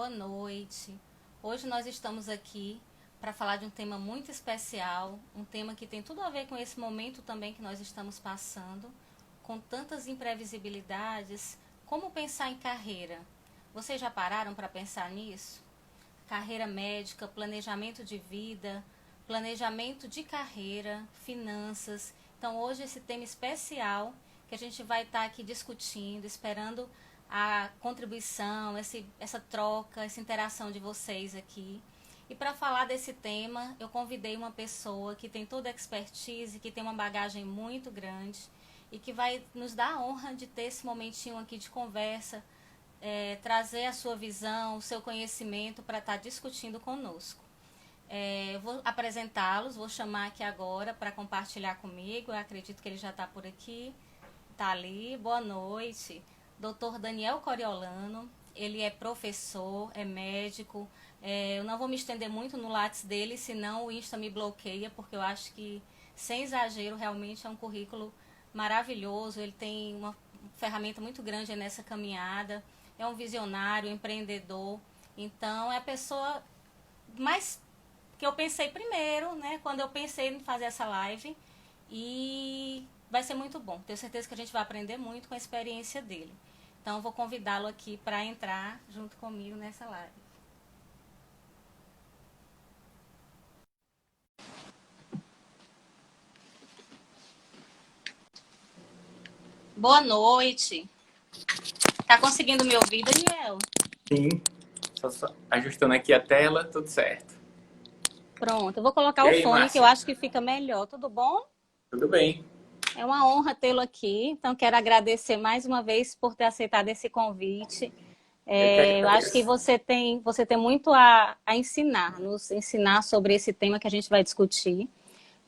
boa noite. Hoje nós estamos aqui para falar de um tema muito especial, um tema que tem tudo a ver com esse momento também que nós estamos passando, com tantas imprevisibilidades. Como pensar em carreira? Vocês já pararam para pensar nisso? Carreira médica, planejamento de vida, planejamento de carreira, finanças. Então hoje esse tema especial que a gente vai estar aqui discutindo, esperando a contribuição, essa troca, essa interação de vocês aqui. E para falar desse tema, eu convidei uma pessoa que tem toda a expertise, que tem uma bagagem muito grande e que vai nos dar a honra de ter esse momentinho aqui de conversa, trazer a sua visão, o seu conhecimento para estar discutindo conosco. Eu vou apresentá-los, vou chamar aqui agora para compartilhar comigo. Eu acredito que ele já está por aqui, está ali. Boa noite. Dr. Daniel Coriolano, ele é professor, é médico. Eu não vou me estender muito no Lattes dele, senão o Insta me bloqueia, porque eu acho que, sem exagero, realmente é um currículo maravilhoso. Ele tem uma ferramenta muito grande nessa caminhada. É um visionário, empreendedor. Então, é a pessoa mais que eu pensei primeiro, né, quando eu pensei em fazer essa live. E vai ser muito bom. Tenho certeza que a gente vai aprender muito com a experiência dele. Então, eu vou convidá-lo aqui para entrar junto comigo nessa live. Boa noite. Tá conseguindo me ouvir, Daniel? Sim, só ajustando aqui a tela, tudo certo. Pronto, eu vou colocar E o aí, fone, que Márcia? eu acho que fica melhor. Tudo bom? Tudo bem? É uma honra tê-lo aqui. Então, quero agradecer mais uma vez por ter aceitado esse convite. Eu que Eu acho que agradeço. você tem muito a ensinar, nos ensinar sobre esse tema que a gente vai discutir.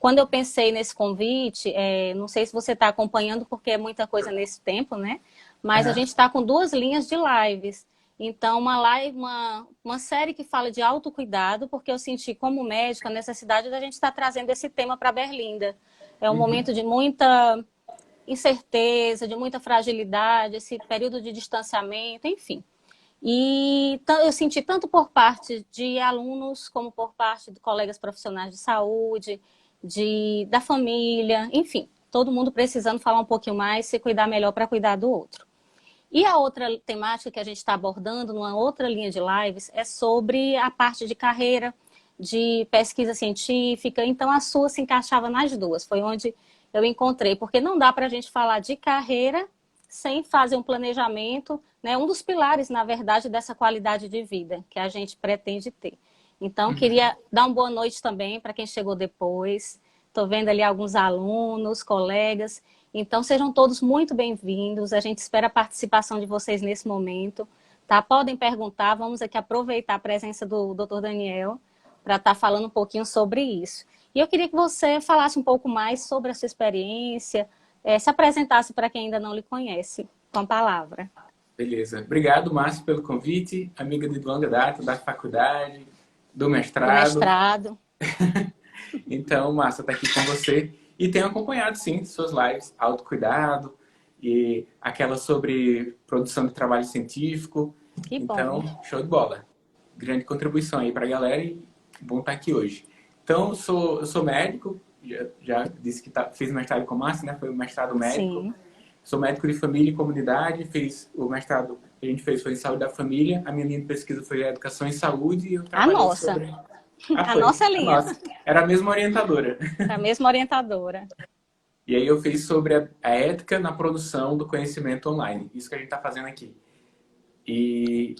Quando eu pensei nesse convite, não sei se você está acompanhando, porque é muita coisa nesse tempo, né? Mas a Aham. gente está com 2 linhas de lives. Então, uma série que fala de autocuidado, porque eu senti, como médica, a necessidade da gente estar trazendo esse tema para Berlinda. É um Uhum. momento de muita incerteza, de muita fragilidade, esse período de distanciamento, enfim. E eu senti tanto por parte de alunos, como por parte de colegas profissionais de saúde, da família, enfim, todo mundo precisando falar um pouquinho mais, se cuidar melhor para cuidar do outro. E a outra temática que a gente está abordando, numa outra linha de lives, é sobre a parte de carreira, de pesquisa científica. Então, a sua se encaixava nas duas. Foi onde eu encontrei, porque não dá para a gente falar de carreira sem fazer um planejamento, né? Um dos pilares, na verdade, dessa qualidade de vida que a gente pretende ter. Então, Uhum. queria dar uma boa noite também para quem chegou depois. Estou vendo ali alguns alunos, colegas. Então, sejam todos muito bem-vindos. A gente espera a participação de vocês nesse momento. Tá? Podem perguntar. Vamos aqui aproveitar a presença do Dr. Daniel para estar falando um pouquinho sobre isso. E eu queria que você falasse um pouco mais sobre a sua experiência, se apresentasse para quem ainda não lhe conhece, com a palavra. Beleza. Obrigado, Márcia, pelo convite. Amiga de longa data da faculdade, do Do mestrado. mestrado. Então, Márcia está aqui com você. E tenho acompanhado, sim, suas lives, autocuidado e aquela sobre produção de trabalho científico. Que bom. Então, show de bola. Grande contribuição aí para a galera e bom estar aqui hoje. Então, eu sou médico, já disse que fiz mestrado com Márcia, né? Foi um mestrado médico. Sim. Sou médico de família e comunidade, fiz o mestrado que a gente fez foi em saúde da família, a minha linha de pesquisa foi educação em saúde e eu A trabalhei nossa. sobre... Ah, A foi, nossa a linha. nossa. Era a mesma orientadora. A mesma orientadora. E aí eu fiz sobre a ética na produção do conhecimento online. Isso que a gente está fazendo aqui. E,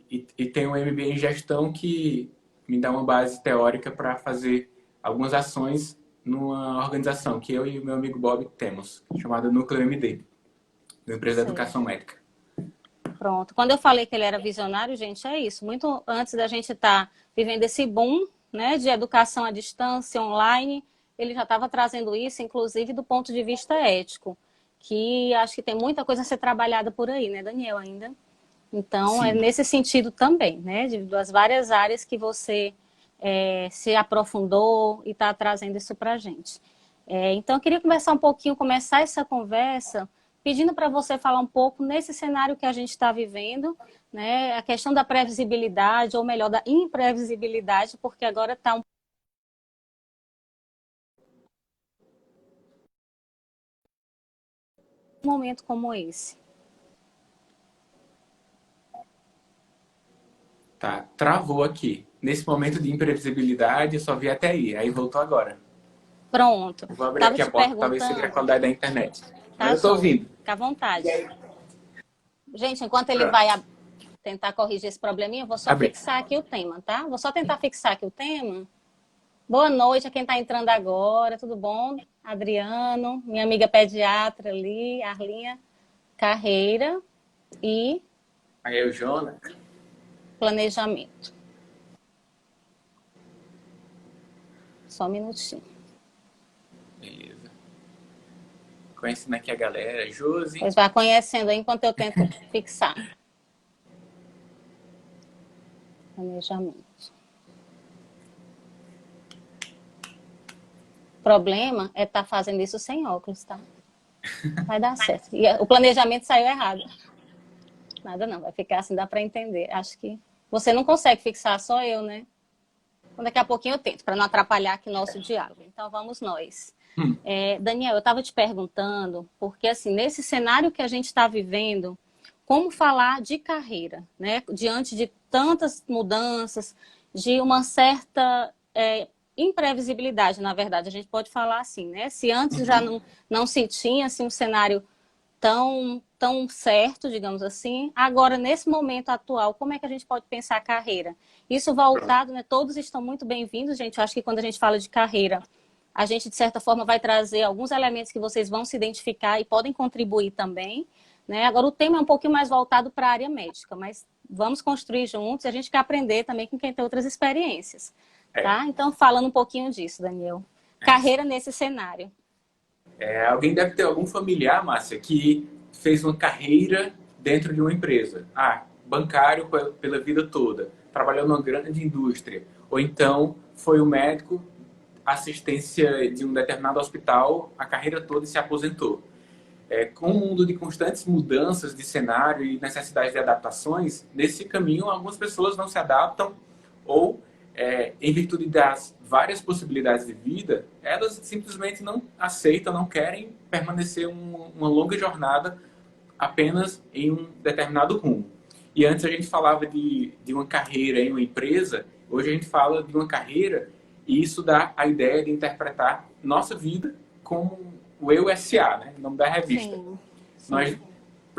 e tem um MBA em gestão que me dá uma base teórica para fazer algumas ações numa organização que eu e o meu amigo Bob temos, chamada Núcleo MD, da empresa de educação Certo. médica. Pronto. Quando eu falei que ele era visionário, gente, é isso. Muito antes da gente estar vivendo esse boom, né, de educação à distância, online, ele já estava trazendo isso, inclusive do ponto de vista ético, que acho que tem muita coisa a ser trabalhada por aí, né, Daniel, ainda? Então, é Sim. nesse sentido também, né, das várias áreas que você se aprofundou e está trazendo isso para a gente. Então, eu queria conversar um pouquinho, começar essa conversa pedindo para você falar um pouco nesse cenário que a gente está vivendo, né? A questão da previsibilidade, ou melhor, da imprevisibilidade, porque agora está um momento como esse. Tá, travou aqui. Nesse momento de imprevisibilidade, eu só vi até aí voltou agora. Pronto. Eu vou abrir Estava aqui a te porta, talvez seja a perguntando. qualidade da internet. Mas Tá, eu tô joia. ouvindo. Fica à vontade. Gente, enquanto ele vai tentar corrigir esse probleminha, eu vou só Abri. fixar aqui o tema, tá? Vou só tentar fixar aqui o tema. Boa noite a quem está entrando agora, tudo bom? Adriano, minha amiga pediatra ali, Arlinha Carreira e Aí é o Jonas. planejamento. Só um minutinho. Beleza. Conhecendo aqui a galera, Josi. Pois vai conhecendo aí enquanto eu tento fixar. Planejamento. O problema é estar fazendo isso sem óculos, tá? Vai dar certo. E o planejamento saiu errado. Nada não, vai ficar assim, dá para entender. Acho que você não consegue fixar, só eu, né? Então, daqui a pouquinho eu tento, para não atrapalhar aqui nosso diálogo. Então, vamos nós. Daniel, eu estava te perguntando, porque assim, nesse cenário que a gente está vivendo, como falar de carreira, né? Diante de tantas mudanças, de uma certa imprevisibilidade, na verdade, a gente pode falar assim, né? Se antes já não se tinha assim, um cenário tão certo, digamos assim. Agora, nesse momento atual, como é que a gente pode pensar a carreira? Isso voltado, né? Todos estão muito bem-vindos, gente. Eu acho que quando a gente fala de carreira, a gente, de certa forma, vai trazer alguns elementos que vocês vão se identificar e podem contribuir também, né? Agora, o tema é um pouquinho mais voltado para a área médica, mas vamos construir juntos e a gente quer aprender também com quem tem outras experiências, tá? Então, falando um pouquinho disso, Daniel. Carreira nesse cenário. Alguém deve ter algum familiar, Márcia, que fez uma carreira dentro de uma empresa. Bancário pela vida toda, trabalhou numa grande indústria. Ou então foi o médico, assistência de um determinado hospital, a carreira toda e se aposentou. Com um mundo de constantes mudanças de cenário e necessidade de adaptações, nesse caminho algumas pessoas não se adaptam ou, em virtude das várias possibilidades de vida, elas simplesmente não aceitam, não querem permanecer uma longa jornada apenas em um determinado rumo. E antes a gente falava de uma carreira em uma empresa, hoje a gente fala de uma carreira e isso dá a ideia de interpretar nossa vida como o Eu SA, né? O nome da revista. Sim.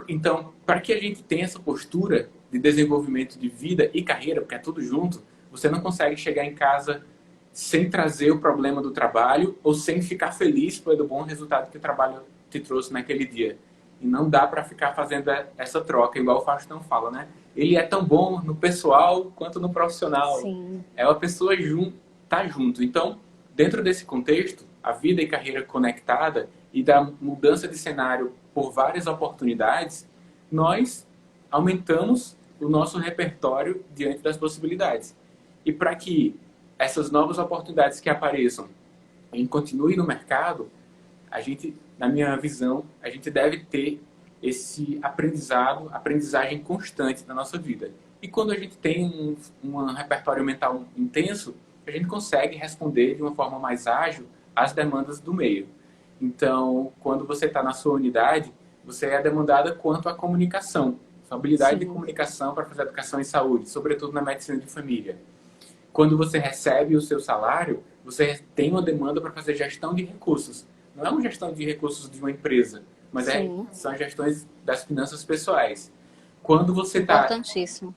Então, para que a gente tenha essa postura de desenvolvimento de vida e carreira, porque é tudo junto, você não consegue chegar em casa sem trazer o problema do trabalho ou sem ficar feliz pelo bom resultado que o trabalho te trouxe naquele dia. E não dá para ficar fazendo essa troca, igual o Faustão fala, né? Ele é tão bom no pessoal quanto no profissional. Sim. É uma pessoa tá junto. Então, dentro desse contexto, a vida e carreira conectada e da mudança de cenário por várias oportunidades, nós aumentamos o nosso repertório diante das possibilidades. E para que essas novas oportunidades que apareçam e continuem no mercado, a gente, na minha visão, a gente deve ter esse aprendizagem constante na nossa vida. E quando a gente tem um repertório mental intenso, a gente consegue responder de uma forma mais ágil às demandas do meio. Então, quando você está na sua unidade, você é demandada quanto à comunicação, sua habilidade de comunicação para fazer educação em saúde, sobretudo na medicina de família. Quando você recebe o seu salário, você tem uma demanda para fazer gestão de recursos. Não é uma gestão de recursos de uma empresa, mas são gestões das finanças pessoais. Quando você Importantíssimo.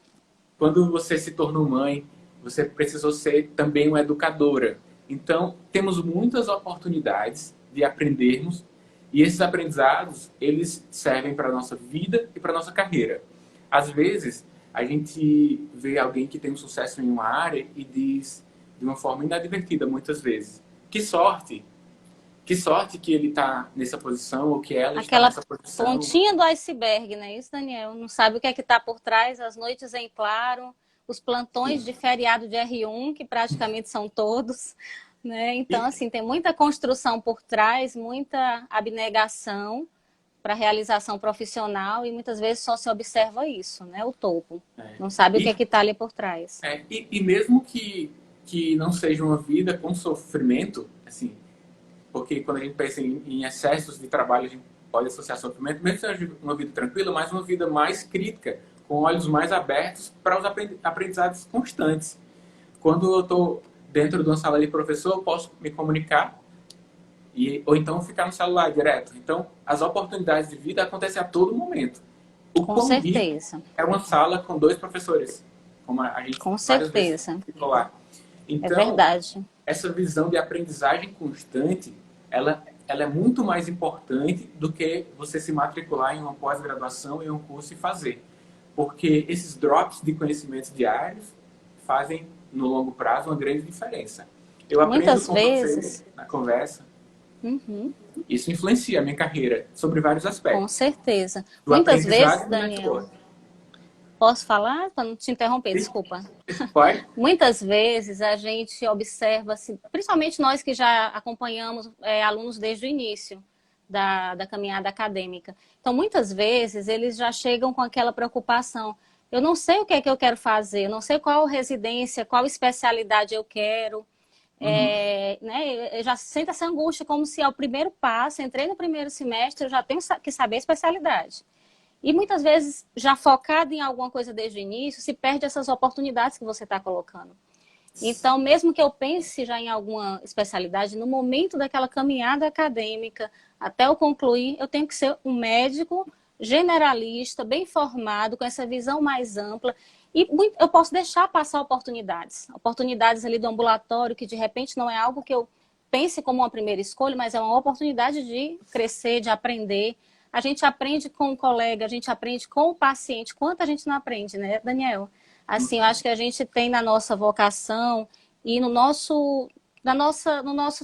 Quando você se tornou mãe, você precisou ser também uma educadora. Então, temos muitas oportunidades de aprendermos e esses aprendizados, eles servem para a nossa vida e para a nossa carreira. Às vezes, a gente vê alguém que tem um sucesso em uma área e diz de uma forma inadvertida, muitas vezes, que sorte que ele está nessa posição ou que ela está nessa posição. Aquela pontinha do iceberg, não é isso, Daniel? Não sabe o que é que está por trás, as noites em claro, os plantões de feriado de R1, que praticamente são todos, né? Então, assim, tem muita construção por trás, muita abnegação para realização profissional e muitas vezes só se observa isso, né? O topo. É. Não sabe o que é que está ali por trás. E mesmo que não seja uma vida com sofrimento, assim, porque quando a gente pensa em excessos de trabalho, a gente pode associar sofrimento, mesmo que seja uma vida tranquila, mas uma vida mais crítica, com olhos mais abertos para os aprendizados constantes. Quando eu estou dentro de uma sala de professor, eu posso me comunicar ou então ficar no celular direto. Então, as oportunidades de vida acontecem a todo momento. O Com quão rico certeza. é uma sala com 2 professores, como a gente Com várias vezes certeza. ficou lá. É Então, verdade. essa visão de aprendizagem constante, ela é muito mais importante do que você se matricular em uma pós-graduação, em um curso e fazer. Porque esses drops de conhecimentos diários fazem, no longo prazo, uma grande diferença. Eu aprendo Muitas com vezes. você na conversa. Uhum. Isso influencia a minha carreira sobre vários Com aspectos. certeza. Do Muitas aprendizado vezes, e do Daniel, network. posso falar para não te interromper, desculpa. Pode? Muitas vezes a gente observa, assim, principalmente nós que já acompanhamos alunos desde o início da caminhada acadêmica. Então, muitas vezes eles já chegam com aquela preocupação. Eu não sei o que é que eu quero fazer, eu não sei qual residência, qual especialidade eu quero. Uhum. Eu já sinto essa angústia como se ao primeiro passo, entrei no primeiro semestre, eu já tenho que saber a especialidade. E muitas vezes, já focado em alguma coisa desde o início, se perde essas oportunidades que você está colocando. Então, mesmo que eu pense já em alguma especialidade, no momento daquela caminhada acadêmica, até eu concluir, eu tenho que ser um médico generalista, bem formado, com essa visão mais ampla. E eu posso deixar passar oportunidades. Oportunidades ali do ambulatório, que de repente não é algo que eu pense como uma primeira escolha, mas é uma oportunidade de crescer, de aprender. A gente aprende com o colega, a gente aprende com o paciente. Quanto a gente não aprende, né, Daniel? Assim, eu acho que a gente tem na nossa vocação e no nosso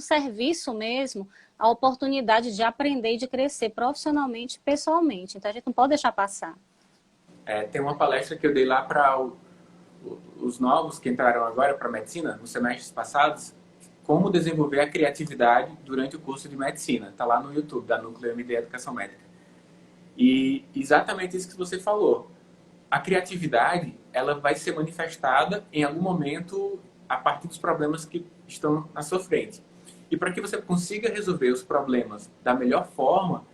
serviço mesmo a oportunidade de aprender e de crescer profissionalmente e pessoalmente. Então, a gente não pode deixar passar. Tem uma palestra que eu dei lá para os novos que entraram agora para medicina, nos semestres passados, como desenvolver a criatividade durante o curso de medicina. Está lá no YouTube, da Núcleo MD Educação Médica. E exatamente isso que você falou. A criatividade, ela vai ser manifestada em algum momento a partir dos problemas que estão na sua frente. E para que você consiga resolver os problemas da melhor forma,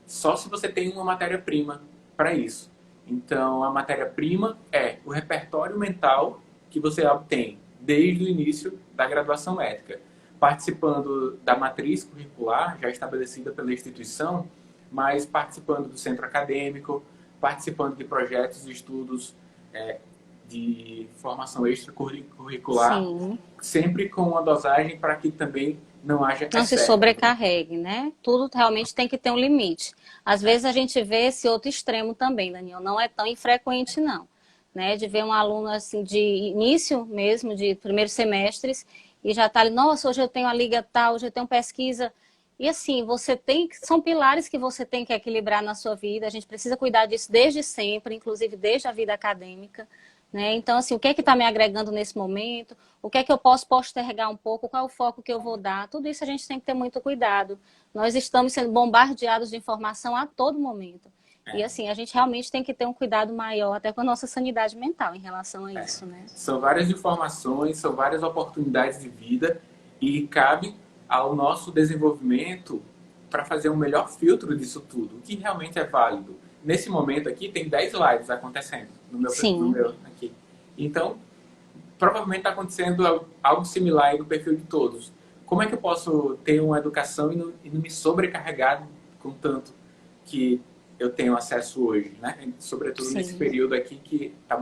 só se você tem uma matéria-prima para isso. Então, a matéria-prima é o repertório mental que você obtém desde o início da graduação médica, participando da matriz curricular já estabelecida pela instituição, mas participando do centro acadêmico, participando de projetos e estudos de formação extracurricular, Sim. sempre com uma dosagem para que também não haja Não se excesso. sobrecarregue, né? Tudo realmente tem que ter um limite. Às vezes a gente vê esse outro extremo também, Daniel. Não é tão infrequente, não. Né? De ver um aluno assim de início mesmo, de primeiros semestres, e já está ali, nossa, hoje eu tenho a liga tal, hoje eu tenho pesquisa. E assim, são pilares que você tem que equilibrar na sua vida. A gente precisa cuidar disso desde sempre, inclusive desde a vida acadêmica. Né? Então, assim, o que é que está me agregando nesse momento? O que é que eu posso postergar um pouco? Qual é o foco que eu vou dar? Tudo isso a gente tem que ter muito cuidado. Nós estamos sendo bombardeados de informação a todo momento. E assim, a gente realmente tem que ter um cuidado maior até com a nossa sanidade mental em relação a isso, né? São várias informações, são várias oportunidades de vida e cabe ao nosso desenvolvimento para fazer um melhor filtro disso tudo, o que realmente é válido. Nesse momento aqui tem 10 lives acontecendo no meu aqui. Então, provavelmente está acontecendo algo similar aí no perfil de todos. Como é que eu posso ter uma educação e não me sobrecarregar com tanto que eu tenho acesso hoje, né? Sobretudo nesse período aqui que está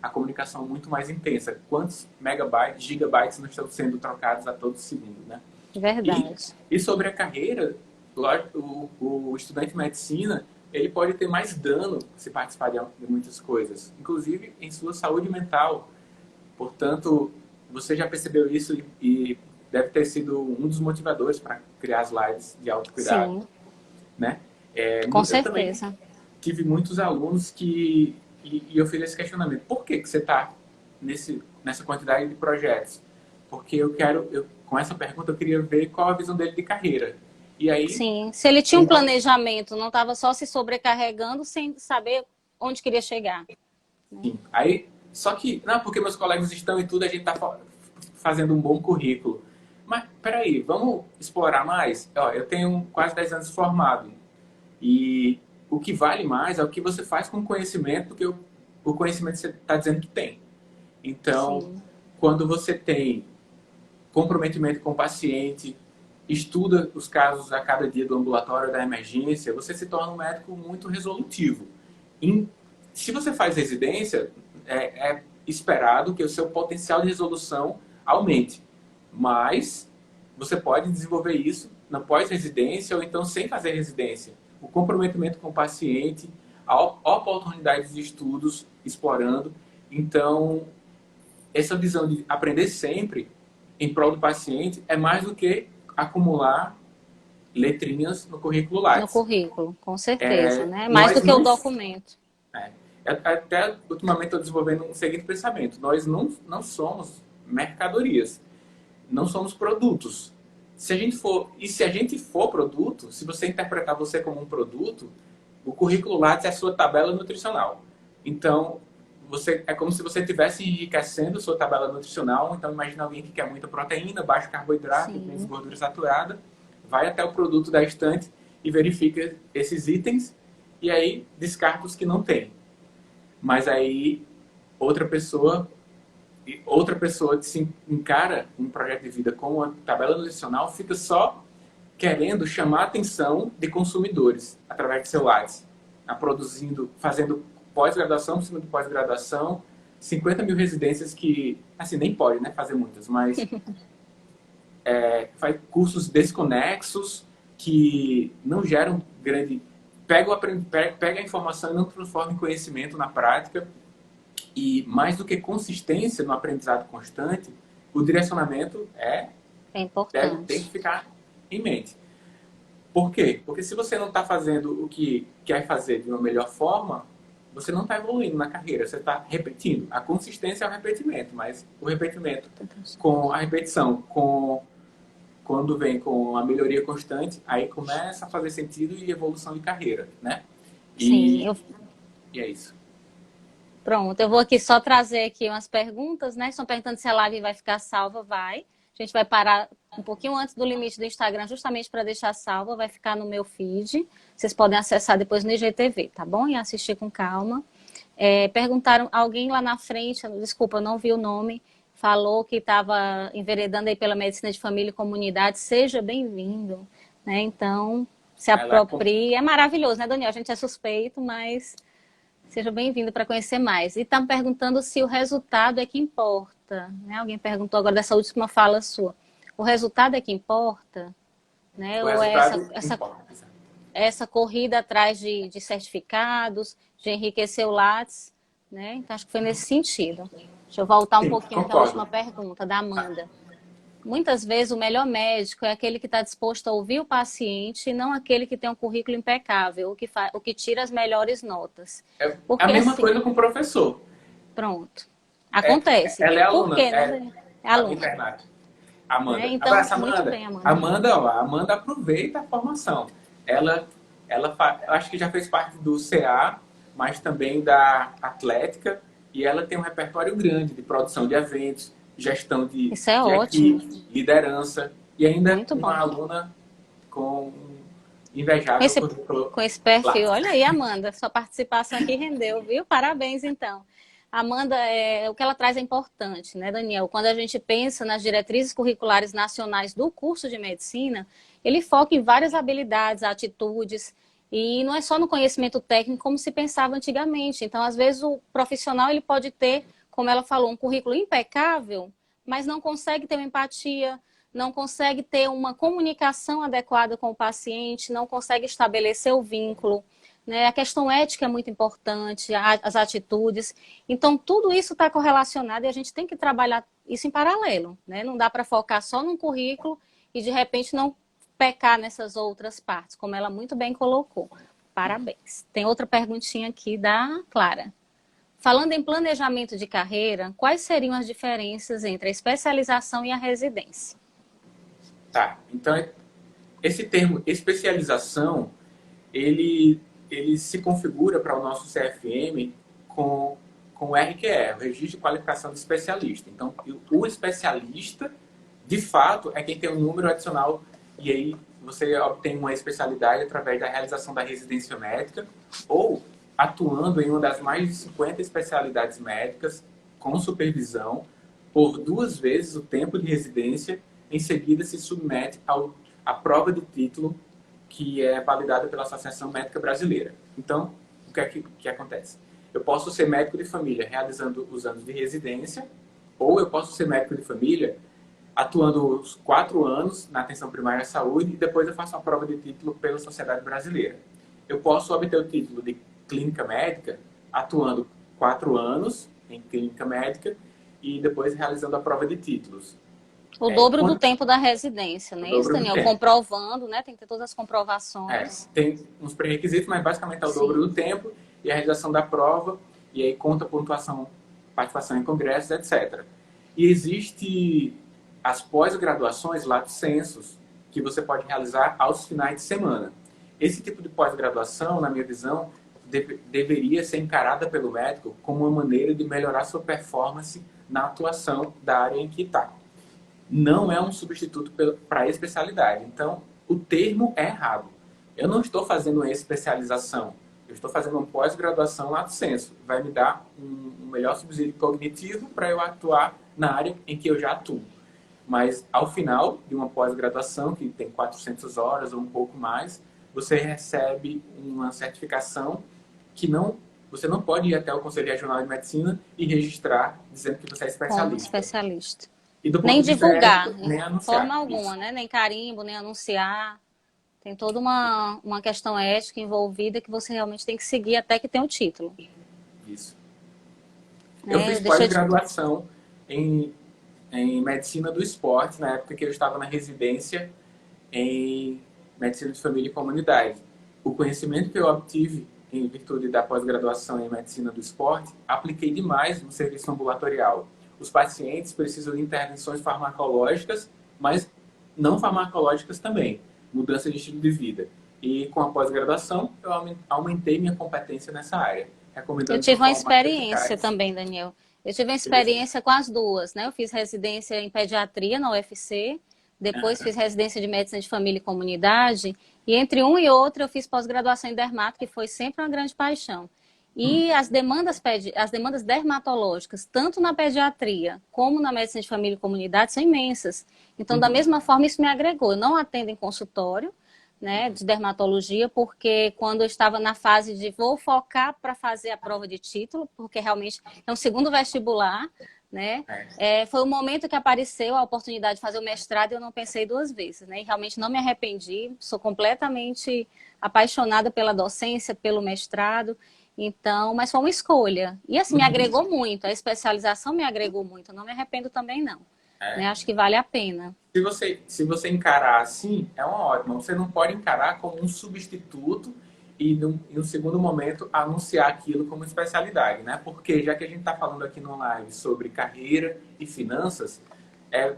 a comunicação muito mais intensa. Quantos megabytes, gigabytes não estão sendo trocados a todo segundo, né? Verdade. E sobre a carreira, o estudante de medicina, ele pode ter mais dano se participar de muitas coisas, inclusive em sua saúde mental. Portanto, você já percebeu isso e deve ter sido um dos motivadores para criar as lives de autocuidado. Sim. Né? Com eu certeza. Também tive muitos alunos e eu fiz esse questionamento. Por que você está nessa quantidade de projetos? Porque com essa pergunta, eu queria ver qual a visão dele de carreira. E aí, Sim, se ele tinha um planejamento, não estava só se sobrecarregando sem saber onde queria chegar. Né? sim. Aí, só que, não, porque meus colegas estão e tudo, a gente está fazendo um bom currículo. Mas, peraí, vamos explorar mais? Ó, eu tenho quase 10 anos formado. E o que vale mais é o que você faz com o conhecimento, do que o conhecimento que você está dizendo que tem. Então, Sim. quando você tem comprometimento com o paciente, estuda os casos a cada dia do ambulatório da emergência, você se torna um médico muito resolutivo. Se você faz residência, é esperado que o seu potencial de resolução aumente, mas você pode desenvolver isso na pós-residência ou então sem fazer residência. O comprometimento com o paciente, a oportunidade de estudos explorando. Então, essa visão de aprender sempre em prol do paciente é mais do que acumular letrinhas no currículo No Lattes. currículo, com certeza, né? Mais Nós do que o não... documento. É, até ultimamente estou desenvolvendo um seguinte pensamento. Nós não somos mercadorias. Não somos produtos. Se a gente for produto, se você interpretar você como um produto, o currículo Lattes é a sua tabela nutricional. Então, é como se você estivesse enriquecendo sua tabela nutricional. Então, imagina alguém que quer muita proteína, baixo carboidrato, menos Sim. gordura saturada, vai até o produto da estante e verifica esses itens e aí descarta os que não tem. Mas aí outra pessoa que se encara um projeto de vida com uma tabela nutricional fica só querendo chamar a atenção de consumidores através de seu Lattes, fazendo pós-graduação por cima de pós-graduação, 50 mil residências que, assim, nem pode, né, fazer muitas, mas faz cursos desconexos que não geram grande... Pega a informação e não transforma em conhecimento na prática. E mais do que consistência no aprendizado constante, o direcionamento É tem que importante. ficar em mente. Por quê? Porque se você não está fazendo o que quer fazer de uma melhor forma, você não está evoluindo na carreira, você está repetindo. A consistência é o repetimento, mas o repetimento com a repetição, quando vem com a melhoria constante, aí começa a fazer sentido e evolução de carreira, né? Sim, E é isso. pronto, eu vou aqui só trazer aqui umas perguntas, né? Estão perguntando se a live vai ficar salva, vai. A gente vai parar um pouquinho antes do limite do Instagram, justamente para deixar salva, vai ficar no meu feed. Vocês podem acessar depois no IGTV, tá bom? E assistir com calma. Perguntaram, alguém lá na frente, desculpa, não vi o nome, falou que estava enveredando aí pela medicina de família e comunidade. Seja bem-vindo, né? Então, se aproprie. É maravilhoso, né, Daniel? A gente é suspeito, mas seja bem-vindo para conhecer mais. E estão perguntando se o resultado é que importa. Né? Alguém perguntou agora dessa última fala sua. O resultado é que importa? Né? O Ou é resultado importa. essa corrida atrás de certificados, de enriquecer o Lattes? Né? Então, acho que foi nesse sentido. Deixa eu voltar um Sim, pouquinho aqui à última concordo. pergunta, da Amanda. Muitas vezes o melhor médico é aquele que está disposto a ouvir o paciente e não aquele que tem um currículo impecável, o que tira as melhores notas. É a Porque mesma assim, coisa com o professor. pronto, acontece. Ela é Por aluna, quê, né? É a aluna. internato. Né? Amanda. Então, Abraça, muito Amanda. bem, Amanda. Amanda aproveita a formação. Eu acho que já fez parte do CA, mas também da Atlética, e ela tem um repertório grande de produção de eventos, gestão Isso é de ótimo. equipe, liderança, e ainda Muito uma bom. aluna com um Com invejável esse, currículo com esse perfil. Lattes. Olha aí, Amanda, sua participação aqui rendeu, viu? Parabéns, então. Amanda, o que ela traz é importante, né, Daniel? Quando a gente pensa nas diretrizes curriculares nacionais do curso de medicina, ele foca em várias habilidades, atitudes, e não é só no conhecimento técnico como se pensava antigamente. Então, às vezes, o profissional ele pode ter, como ela falou, um currículo impecável, mas não consegue ter uma empatia, não consegue ter uma comunicação adequada com o paciente, não consegue estabelecer o vínculo. Né? A questão ética é muito importante, as atitudes. Então, tudo isso está correlacionado e a gente tem que trabalhar isso em paralelo. Né? Não dá para focar só num currículo e, de repente, não pecar nessas outras partes, como ela muito bem colocou. Parabéns. Tem outra perguntinha aqui da Clara. Falando em planejamento de carreira, quais seriam as diferenças entre a especialização e a residência? Tá, então esse termo especialização, ele, ele se configura para o nosso CFM com o RQE, o Registro de Qualificação de Especialista. Então, o especialista, de fato, é quem tem um número adicional e aí você obtém uma especialidade através da realização da residência médica ou atuando em uma das mais de 50 especialidades médicas com supervisão por 2 vezes o tempo de residência, em seguida se submete à prova de título que é validada pela Associação Médica Brasileira. Então, o que acontece? Eu posso ser médico de família realizando os anos de residência, ou eu posso ser médico de família atuando os 4 anos na atenção primária à saúde e depois eu faço uma prova de título pela Sociedade Brasileira. Eu posso obter o título de clínica médica atuando 4 anos em clínica médica e depois realizando a prova de títulos. O dobro do tempo da residência, né? Isso, dobro do Daniel? tempo. Comprovando, né? Tem que ter todas as comprovações. Tem uns pré-requisitos, mas basicamente é o Sim. dobro do tempo e a realização da prova, e aí conta pontuação, participação em congressos, etc. E existe as pós-graduações lato sensus, que você pode realizar aos finais de semana. Esse tipo de pós-graduação, na minha visão, deveria ser encarada pelo médico como uma maneira de melhorar sua performance na atuação da área em que está. Não é um substituto para a especialidade. Então, o termo é errado. Eu não estou fazendo uma especialização. Eu estou fazendo uma pós-graduação lato sensu. Vai me dar um melhor subsídio cognitivo para eu atuar na área em que eu já atuo. Mas, ao final de uma pós-graduação, que tem 400 horas ou um pouco mais, você recebe uma certificação que você não pode ir até o Conselho Regional de Medicina e registrar dizendo que você é especialista. Como especialista. E do ponto Nem de vista divulgar, ético, nem de anunciar. forma alguma, né? Nem carimbo, nem anunciar. Tem toda uma questão ética envolvida que você realmente tem que seguir até que tenha o título. Isso. Eu fiz pós-graduação em medicina do esporte, na época que eu estava na residência em medicina de família e comunidade. O conhecimento que eu obtive em virtude da pós-graduação em medicina do esporte, apliquei demais no serviço ambulatorial. Os pacientes precisam de intervenções farmacológicas, mas não farmacológicas também, mudança de estilo de vida. E com a pós-graduação, eu aumentei minha competência nessa área. Eu tive uma experiência também, Daniel. Eu tive uma experiência com as duas, né? Eu fiz residência em pediatria na UFC, depois fiz residência de medicina de família e comunidade, e entre um e outro eu fiz pós-graduação em dermato, que foi sempre uma grande paixão. E as demandas dermatológicas, tanto na pediatria como na medicina de família e comunidade, são imensas. Então, da mesma forma, isso me agregou. Eu não atendo em consultório, né, de dermatologia, porque quando eu estava na fase de vou focar para fazer a prova de título, porque realmente é um segundo vestibular, né, foi o momento que apareceu a oportunidade de fazer o mestrado e eu não pensei 2 vezes, né, e realmente não me arrependi, sou completamente apaixonada pela docência, pelo mestrado, então, mas foi uma escolha. E assim, me agregou muito, a especialização me agregou muito, eu não me arrependo também não. Né, acho que vale a pena. Se você encarar assim, é uma ótima. Você não pode encarar como um substituto e, em um segundo momento, anunciar aquilo como especialidade, né? Porque, já que a gente está falando aqui no live sobre carreira e finanças,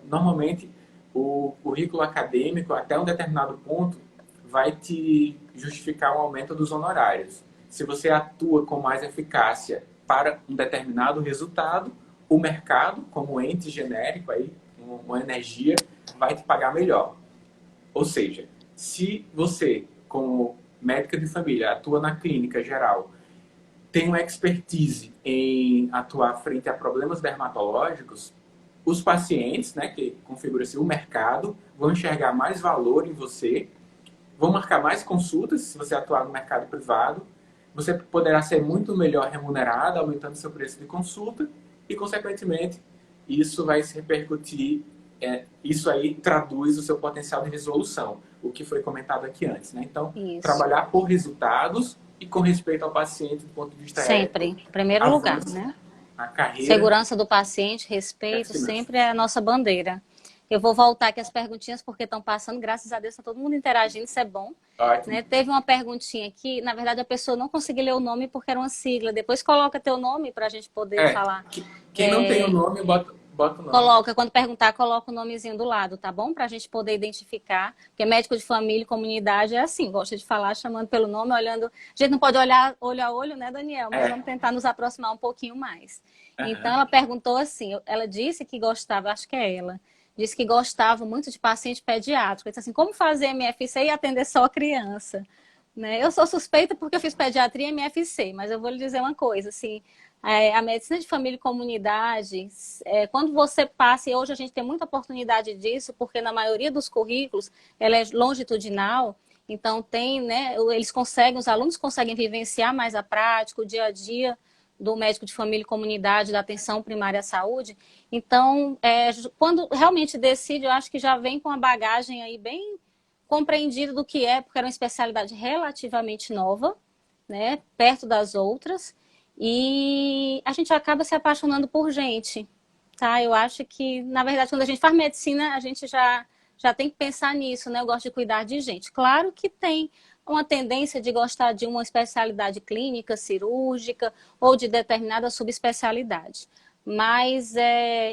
normalmente o currículo acadêmico, até um determinado ponto, vai te justificar um aumento dos honorários. Se você atua com mais eficácia para um determinado resultado, o mercado, como ente genérico, aí, uma energia, vai te pagar melhor. Ou seja, se você, como médica de família, atua na clínica geral, tem uma expertise em atuar frente a problemas dermatológicos, os pacientes, né, que configura-se o mercado, vão enxergar mais valor em você, vão marcar mais consultas se você atuar no mercado privado, você poderá ser muito melhor remunerado, aumentando seu preço de consulta e, consequentemente, isso vai se repercutir, isso aí traduz o seu potencial de resolução, o que foi comentado aqui antes, né? Então, trabalhar por resultados e com respeito ao paciente do ponto de vista sempre, ético, em primeiro lugar, né? A carreira, segurança do paciente, respeito, sempre é a nossa bandeira. Eu vou voltar aqui as perguntinhas porque estão passando, graças a Deus, está todo mundo interagindo, isso é bom. Né? Teve uma perguntinha aqui, na verdade a pessoa não conseguiu ler o nome porque era uma sigla. Depois coloca teu nome para a gente poder falar. Quem não tem o nome, bota o nome. Coloca, quando perguntar, coloca o nomezinho do lado, tá bom? Para a gente poder identificar. Porque médico de família e comunidade é assim, gosta de falar chamando pelo nome, olhando. A gente não pode olhar olho a olho, né, Daniel? Mas É. vamos tentar nos aproximar um pouquinho mais. Então, Aham. ela perguntou assim: ela disse que gostava, acho que é ela, disse que gostava muito de paciente pediátrico. Ela disse assim: como fazer MFC e atender só criança? Né? Eu sou suspeita porque eu fiz pediatria e MFC, mas eu vou lhe dizer uma coisa, assim, a medicina de família e comunidade, quando você passa, e hoje a gente tem muita oportunidade disso, porque na maioria dos currículos ela é longitudinal, então tem, né, os alunos conseguem vivenciar mais a prática, o dia a dia do médico de família e comunidade, da atenção primária à saúde. Então, quando realmente decide, eu acho que já vem com a bagagem aí bem compreendido do que é, porque era uma especialidade relativamente nova, né, perto das outras, e a gente acaba se apaixonando por gente, tá? Eu acho que, na verdade, quando a gente faz medicina, a gente já tem que pensar nisso, né? Eu gosto de cuidar de gente. Claro que tem uma tendência de gostar de uma especialidade clínica, cirúrgica ou de determinada subespecialidade. Mas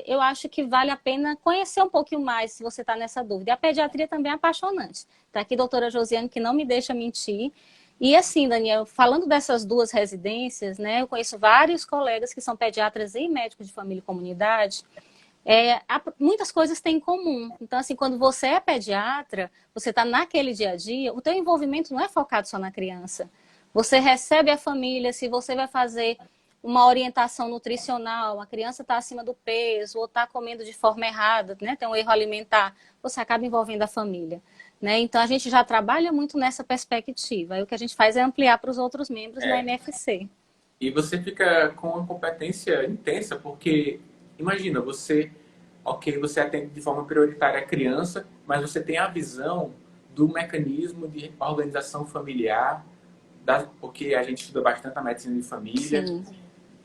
eu acho que vale a pena conhecer um pouquinho mais se você está nessa dúvida. E a pediatria também é apaixonante. Está aqui a doutora Josiane, que não me deixa mentir. E assim, Daniel, falando dessas duas residências, né, eu conheço vários colegas que são pediatras e médicos de família e comunidade. Muitas coisas têm em comum. Então, assim, quando você é pediatra, você está naquele dia a dia, o teu envolvimento não é focado só na criança. Você recebe a família, se você vai fazer uma orientação nutricional, a criança está acima do peso ou está comendo de forma errada, né? Tem um erro alimentar, você acaba envolvendo a família. Né? Então, a gente já trabalha muito nessa perspectiva. E o que a gente faz é ampliar para os outros membros da É. MFC. E você fica com uma competência intensa, porque imagina, você atende de forma prioritária a criança, mas você tem a visão do mecanismo de organização familiar, porque a gente estuda bastante a medicina de família, Sim.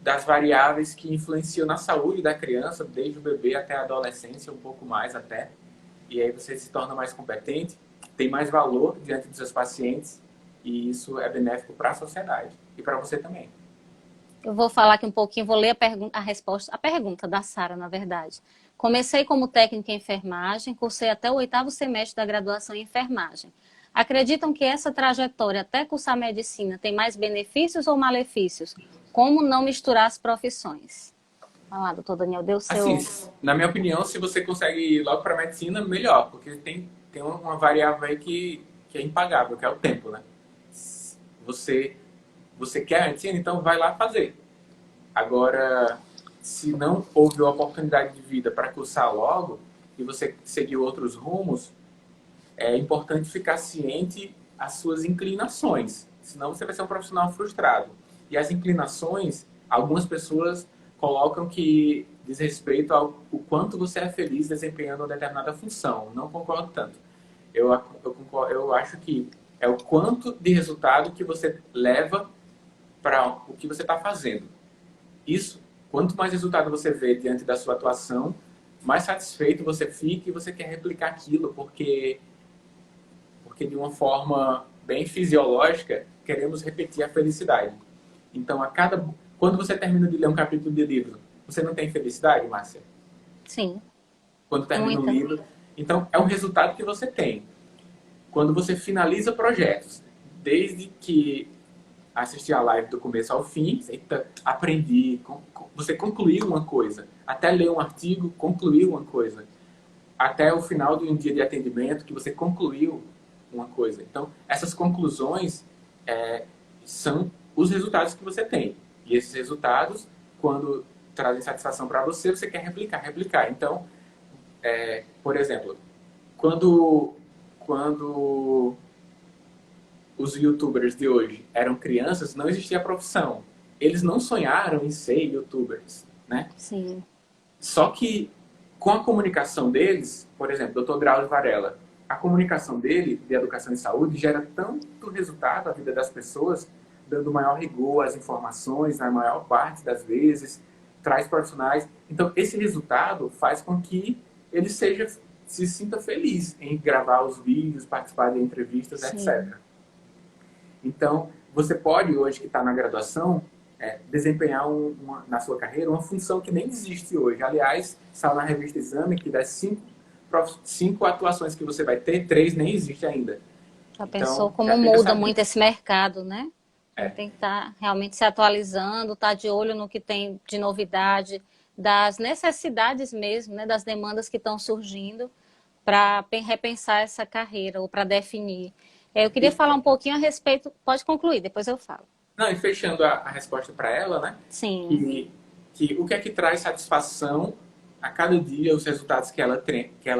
das variáveis que influenciam na saúde da criança, desde o bebê até a adolescência, um pouco mais até. E aí você se torna mais competente, tem mais valor diante dos seus pacientes, e isso é benéfico para a sociedade e para você também. Eu vou falar aqui um pouquinho, vou ler a pergunta da Sara, na verdade. Comecei como técnica em enfermagem, cursei até o 8º semestre da graduação em enfermagem. Acreditam que essa trajetória até cursar medicina tem mais benefícios ou malefícios? Como não misturar as profissões? Olha lá, doutor Daniel, deu o Assim, seu... na minha opinião, se você consegue ir logo para medicina, melhor, porque tem uma variável aí que é impagável, que é o tempo, né? Você, você quer a medicina, então vai lá fazer. Agora, se não houve a oportunidade de vida para cursar logo e você seguiu outros rumos, é importante ficar ciente as suas inclinações, senão você vai ser um profissional frustrado. E as inclinações, algumas pessoas colocam que diz respeito ao o quanto você é feliz desempenhando uma determinada função. Não concordo tanto. Eu acho que é o quanto de resultado que você leva para o que você está fazendo. Isso, quanto mais resultado você vê diante da sua atuação, mais satisfeito você fica e você quer replicar aquilo, porque de uma forma bem fisiológica, queremos repetir a felicidade. Então, quando você termina de ler um capítulo de livro, você não tem felicidade, Márcia? Sim, Quando termina um muita. livro. Então, é um resultado que você tem. Quando você finaliza projetos, desde que assisti a live do começo ao fim, aprendi, você concluiu uma coisa, até ler um artigo, concluiu uma coisa, até o final de um dia de atendimento que você concluiu uma coisa. Então, essas conclusões são os resultados que você tem. E esses resultados, quando trazem satisfação para você, você quer replicar. Então, por exemplo, quando os youtubers de hoje eram crianças, não existia profissão. Eles não sonharam em ser youtubers, né? Sim. Só que com a comunicação deles, por exemplo, Dr. Drauzio Varela, a comunicação dele, de educação e saúde, gera tanto resultado à vida das pessoas, dando maior rigor às informações, na maior parte das vezes, traz profissionais. Então, esse resultado faz com que ele se sinta feliz em gravar os vídeos, participar de entrevistas, Sim. etc. Então, você pode, hoje que está na graduação, desempenhar na sua carreira uma função que nem existe hoje. Aliás, saiu na revista Exame que das cinco atuações que você vai ter, 3 nem existe ainda. Já pensou Então, como já fica muda sabendo. muito esse mercado, né? É. Tem que estar realmente se atualizando, estar de olho no que tem de novidade, das necessidades mesmo, né? Das demandas que estão surgindo para repensar essa carreira ou para definir. Eu queria falar um pouquinho a respeito. Pode concluir, depois eu falo. Não, e fechando a resposta para ela, né? Sim. Que o que é que traz satisfação a cada dia, os resultados que ela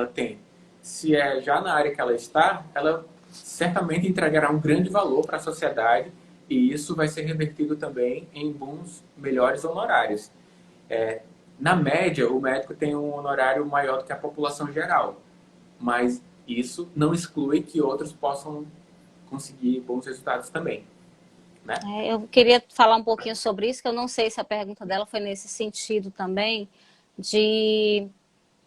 tem. Se é já na área que ela está, ela certamente entregará um grande valor para a sociedade e isso vai ser revertido também em bons, melhores honorários. Na média, o médico tem um honorário maior do que a população geral, mas isso não exclui que outros possam conseguir bons resultados também. Né? Eu queria falar um pouquinho sobre isso, que eu não sei se a pergunta dela foi nesse sentido também, de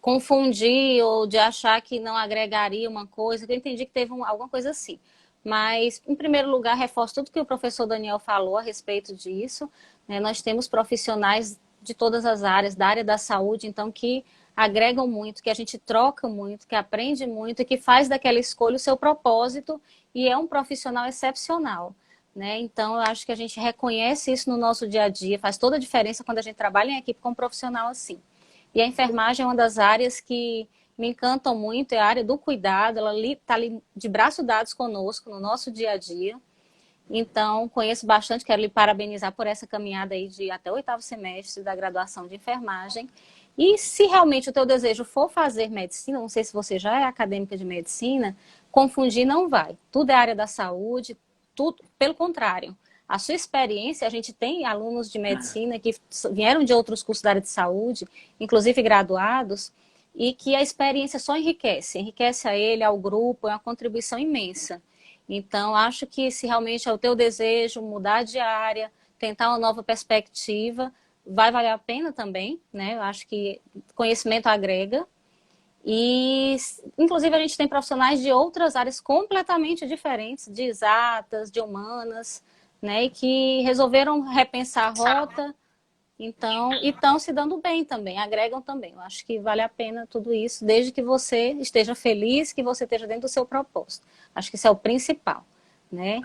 confundir ou de achar que não agregaria uma coisa, que eu entendi que teve alguma coisa assim. Mas, em primeiro lugar, reforço tudo que o professor Daniel falou a respeito disso. Né? Nós temos profissionais de todas as áreas, da área da saúde, então, que agregam muito, que a gente troca muito, que aprende muito e que faz daquela escolha o seu propósito e é um profissional excepcional. Né? Então, eu acho que a gente reconhece isso no nosso dia a dia, faz toda a diferença quando a gente trabalha em equipe com um profissional assim. E a enfermagem é uma das áreas que me encantam muito, é a área do cuidado, ela está ali de braços dados conosco no nosso dia a dia. Então, conheço bastante, quero lhe parabenizar por essa caminhada aí de até o 8º semestre da graduação de enfermagem. E se realmente o teu desejo for fazer medicina, não sei se você já é acadêmica de medicina, confundir não vai. Tudo é área da saúde, tudo, pelo contrário. A sua experiência, a gente tem alunos de medicina que vieram de outros cursos da área de saúde, inclusive graduados, e que a experiência só enriquece a ele, ao grupo, é uma contribuição imensa. Então, acho que se realmente é o teu desejo mudar de área, tentar uma nova perspectiva, vai valer a pena também, né? Eu acho que conhecimento agrega. E, inclusive, a gente tem profissionais de outras áreas completamente diferentes, de exatas, de humanas, né? E que resolveram repensar a rota, então, e estão se dando bem também, agregam também. Eu acho que vale a pena tudo isso, desde que você esteja feliz, que você esteja dentro do seu propósito. Acho que isso é o principal, né?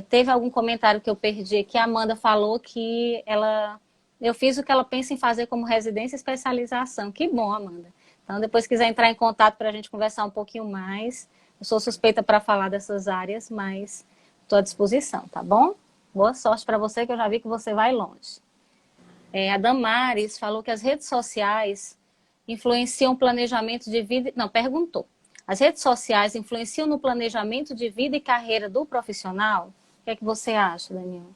Teve algum comentário que eu perdi que a Amanda falou que eu fiz o que ela pensa em fazer como residência e especialização. Que bom, Amanda. Então, depois quiser entrar em contato para a gente conversar um pouquinho mais. Eu sou suspeita para falar dessas áreas, mas estou à disposição, tá bom? Boa sorte para você, que eu já vi que você vai longe. A Damares falou que as redes sociais influenciam o planejamento de vida... Não, perguntou. As redes sociais influenciam no planejamento de vida e carreira do profissional? O que é que você acha, Daniel?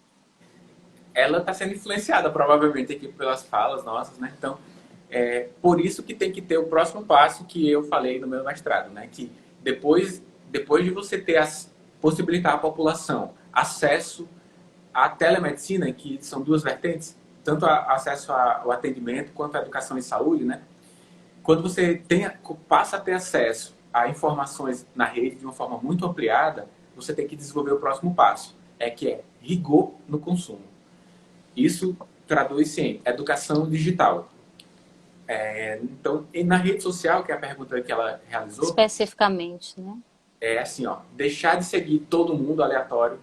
Ela está sendo influenciada, provavelmente, aqui pelas falas nossas, né? Então, por isso que tem que ter o próximo passo que eu falei no meu mestrado, né? Que depois de você possibilitar à população acesso à telemedicina, que são duas vertentes, tanto acesso ao atendimento quanto à educação em saúde, né? Quando você passa a ter acesso a informações na rede de uma forma muito ampliada, você tem que desenvolver o próximo passo, que é rigor no consumo. Isso traduz-se em educação digital. Então, e na rede social, que é a pergunta que ela realizou... Especificamente, né? É assim, deixar de seguir todo mundo aleatório,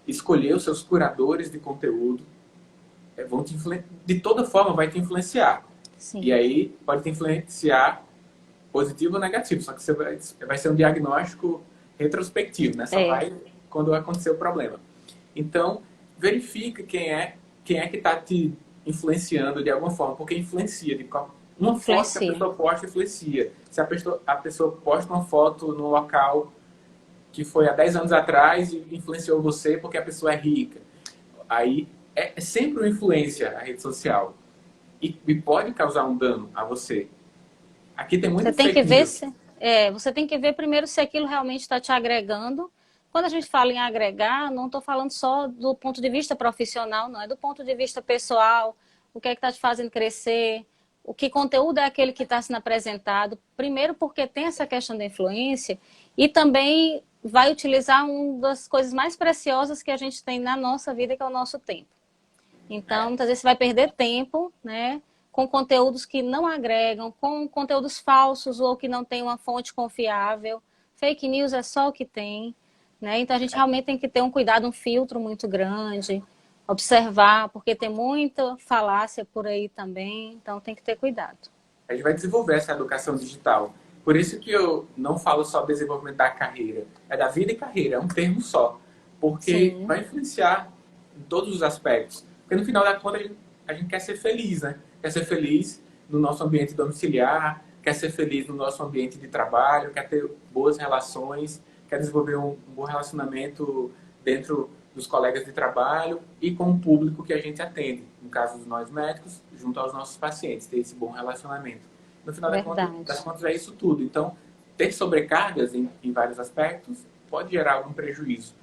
escolher os seus curadores de conteúdo, de toda forma vai te influenciar. Sim. E aí pode te influenciar positivo ou negativo, só que você vai ser um diagnóstico retrospectivo, né? Só vai quando acontecer o problema. Então, verifica quem é que está te influenciando de alguma forma, porque influencia. Uma foto que a pessoa posta influencia. Se a pessoa posta uma foto no local que foi há 10 anos atrás e influenciou você porque a pessoa é rica. Aí é sempre uma influência a rede social. E pode causar um dano a você. Aqui tem muito fake news. Você tem que ver primeiro se aquilo realmente está te agregando. Quando a gente fala em agregar, não estou falando só do ponto de vista profissional, não. É do ponto de vista pessoal. O que é que está te fazendo crescer? O que conteúdo é aquele que está sendo apresentado? Primeiro porque tem essa questão da influência e também vai utilizar uma das coisas mais preciosas que a gente tem na nossa vida, que é o nosso tempo. Então, muitas vezes você vai perder tempo, né? Com conteúdos que não agregam, com conteúdos falsos ou que não tem uma fonte confiável. Fake news é só o que tem, né? Então, a gente realmente tem que ter um cuidado, um filtro muito grande, observar, porque tem muita falácia por aí também, então tem que ter cuidado. A gente vai desenvolver essa educação digital. Por isso que eu não falo só desenvolvimento da carreira, é da vida e carreira, é um termo só. Porque Sim, vai influenciar em todos os aspectos. Porque no final da conta a gente quer ser feliz, né? Quer ser feliz no nosso ambiente domiciliar, quer ser feliz no nosso ambiente de trabalho, quer ter boas relações, quer desenvolver um bom relacionamento dentro dos colegas de trabalho e com o público que a gente atende. No caso dos nós médicos, junto aos nossos pacientes, ter esse bom relacionamento. No final das verdade. contas é isso tudo. Então, ter sobrecargas em vários aspectos pode gerar algum prejuízo.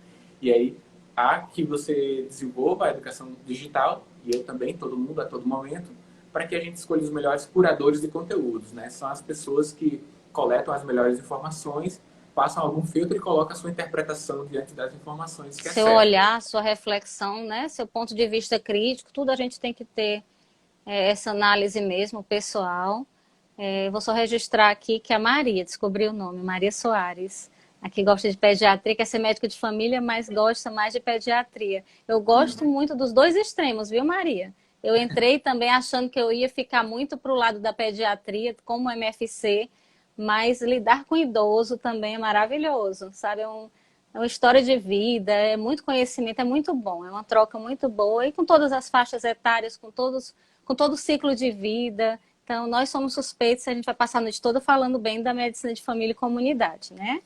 E aí, há que você desenvolva a educação digital, e eu também, todo mundo, a todo momento, para que a gente escolha os melhores curadores de conteúdos, né? São as pessoas que coletam as melhores informações, passam algum filtro e colocam a sua interpretação diante das informações, que é Seu certo. olhar, sua reflexão, né? Seu ponto de vista crítico, tudo a gente tem que ter essa análise mesmo, pessoal. Vou só registrar aqui que a Maria, descobriu o nome, Maria Soares. Aqui gosta de pediatria, quer ser médica de família, mas gosta mais de pediatria. Eu gosto muito dos dois extremos, viu, Maria? Eu entrei também achando que eu ia ficar muito para o lado da pediatria, como MFC, mas lidar com idoso também é maravilhoso, sabe? É uma história de vida, é muito conhecimento, é muito bom, é uma troca muito boa, e com todas as faixas etárias, com todo o ciclo de vida. Então, nós somos suspeitos, a gente vai passar a noite toda falando bem da medicina de família e comunidade, né?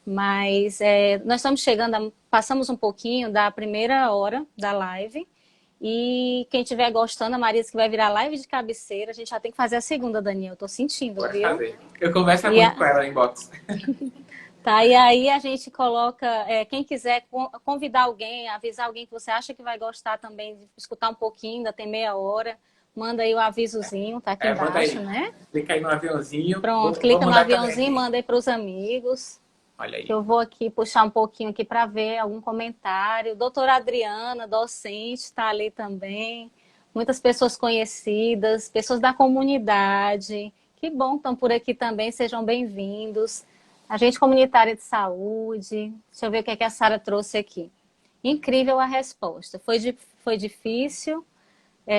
Mas nós estamos chegando, passamos um pouquinho da primeira hora da live. E quem estiver gostando, a Marisa que vai virar live de cabeceira, a gente já tem que fazer a segunda, Daniel. Eu tô sentindo, Pode viu? fazer. Eu converso E, muito com ela em box. tá, e aí a gente coloca, quem quiser convidar alguém, avisar alguém que você acha que vai gostar também de escutar um pouquinho, ainda tem meia hora, manda aí o avisozinho, tá aqui Manda embaixo, aí. né? Clica aí no aviãozinho. Pronto, Vou clica no mandar também aviãozinho, aqui. manda aí para os amigos, Olha que aí. eu vou aqui puxar um pouquinho aqui para ver algum comentário. Doutora Adriana, docente, está ali também. Muitas pessoas conhecidas, pessoas da comunidade. Que bom, estão por aqui também, sejam bem-vindos. Agente comunitária de saúde. Deixa eu ver o que é que a Sara trouxe aqui. Incrível a resposta. Foi difícil.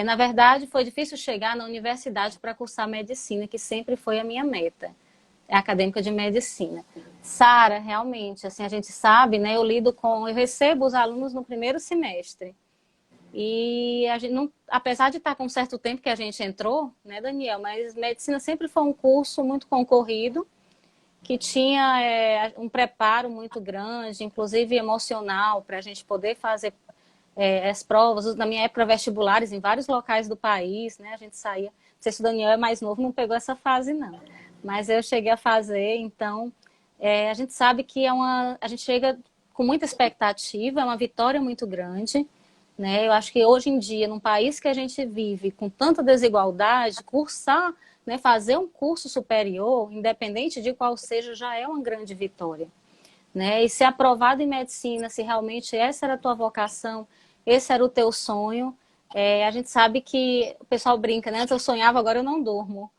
Na verdade, foi difícil chegar na universidade para cursar medicina, que sempre foi a minha meta. É acadêmica de medicina. Sara, realmente, assim, a gente sabe, né? Eu recebo os alunos no primeiro semestre. E a gente não, apesar de estar com um certo tempo que a gente entrou, né, Daniel? Mas medicina sempre foi um curso muito concorrido, que tinha um preparo muito grande, inclusive emocional, para a gente poder fazer as provas, na minha época, vestibulares em vários locais do país, né? A gente saía. Não sei se o Daniel é mais novo, não pegou essa fase, não. Mas eu cheguei a fazer, então a gente sabe que a gente chega com muita expectativa, é uma vitória muito grande. Né? Eu acho que hoje em dia, num país que a gente vive com tanta desigualdade, cursar, né, fazer um curso superior, independente de qual seja, já é uma grande vitória. Né? E ser aprovado em medicina, se realmente essa era a tua vocação, esse era o teu sonho, a gente sabe que o pessoal brinca, né? Antes eu sonhava, agora eu não durmo.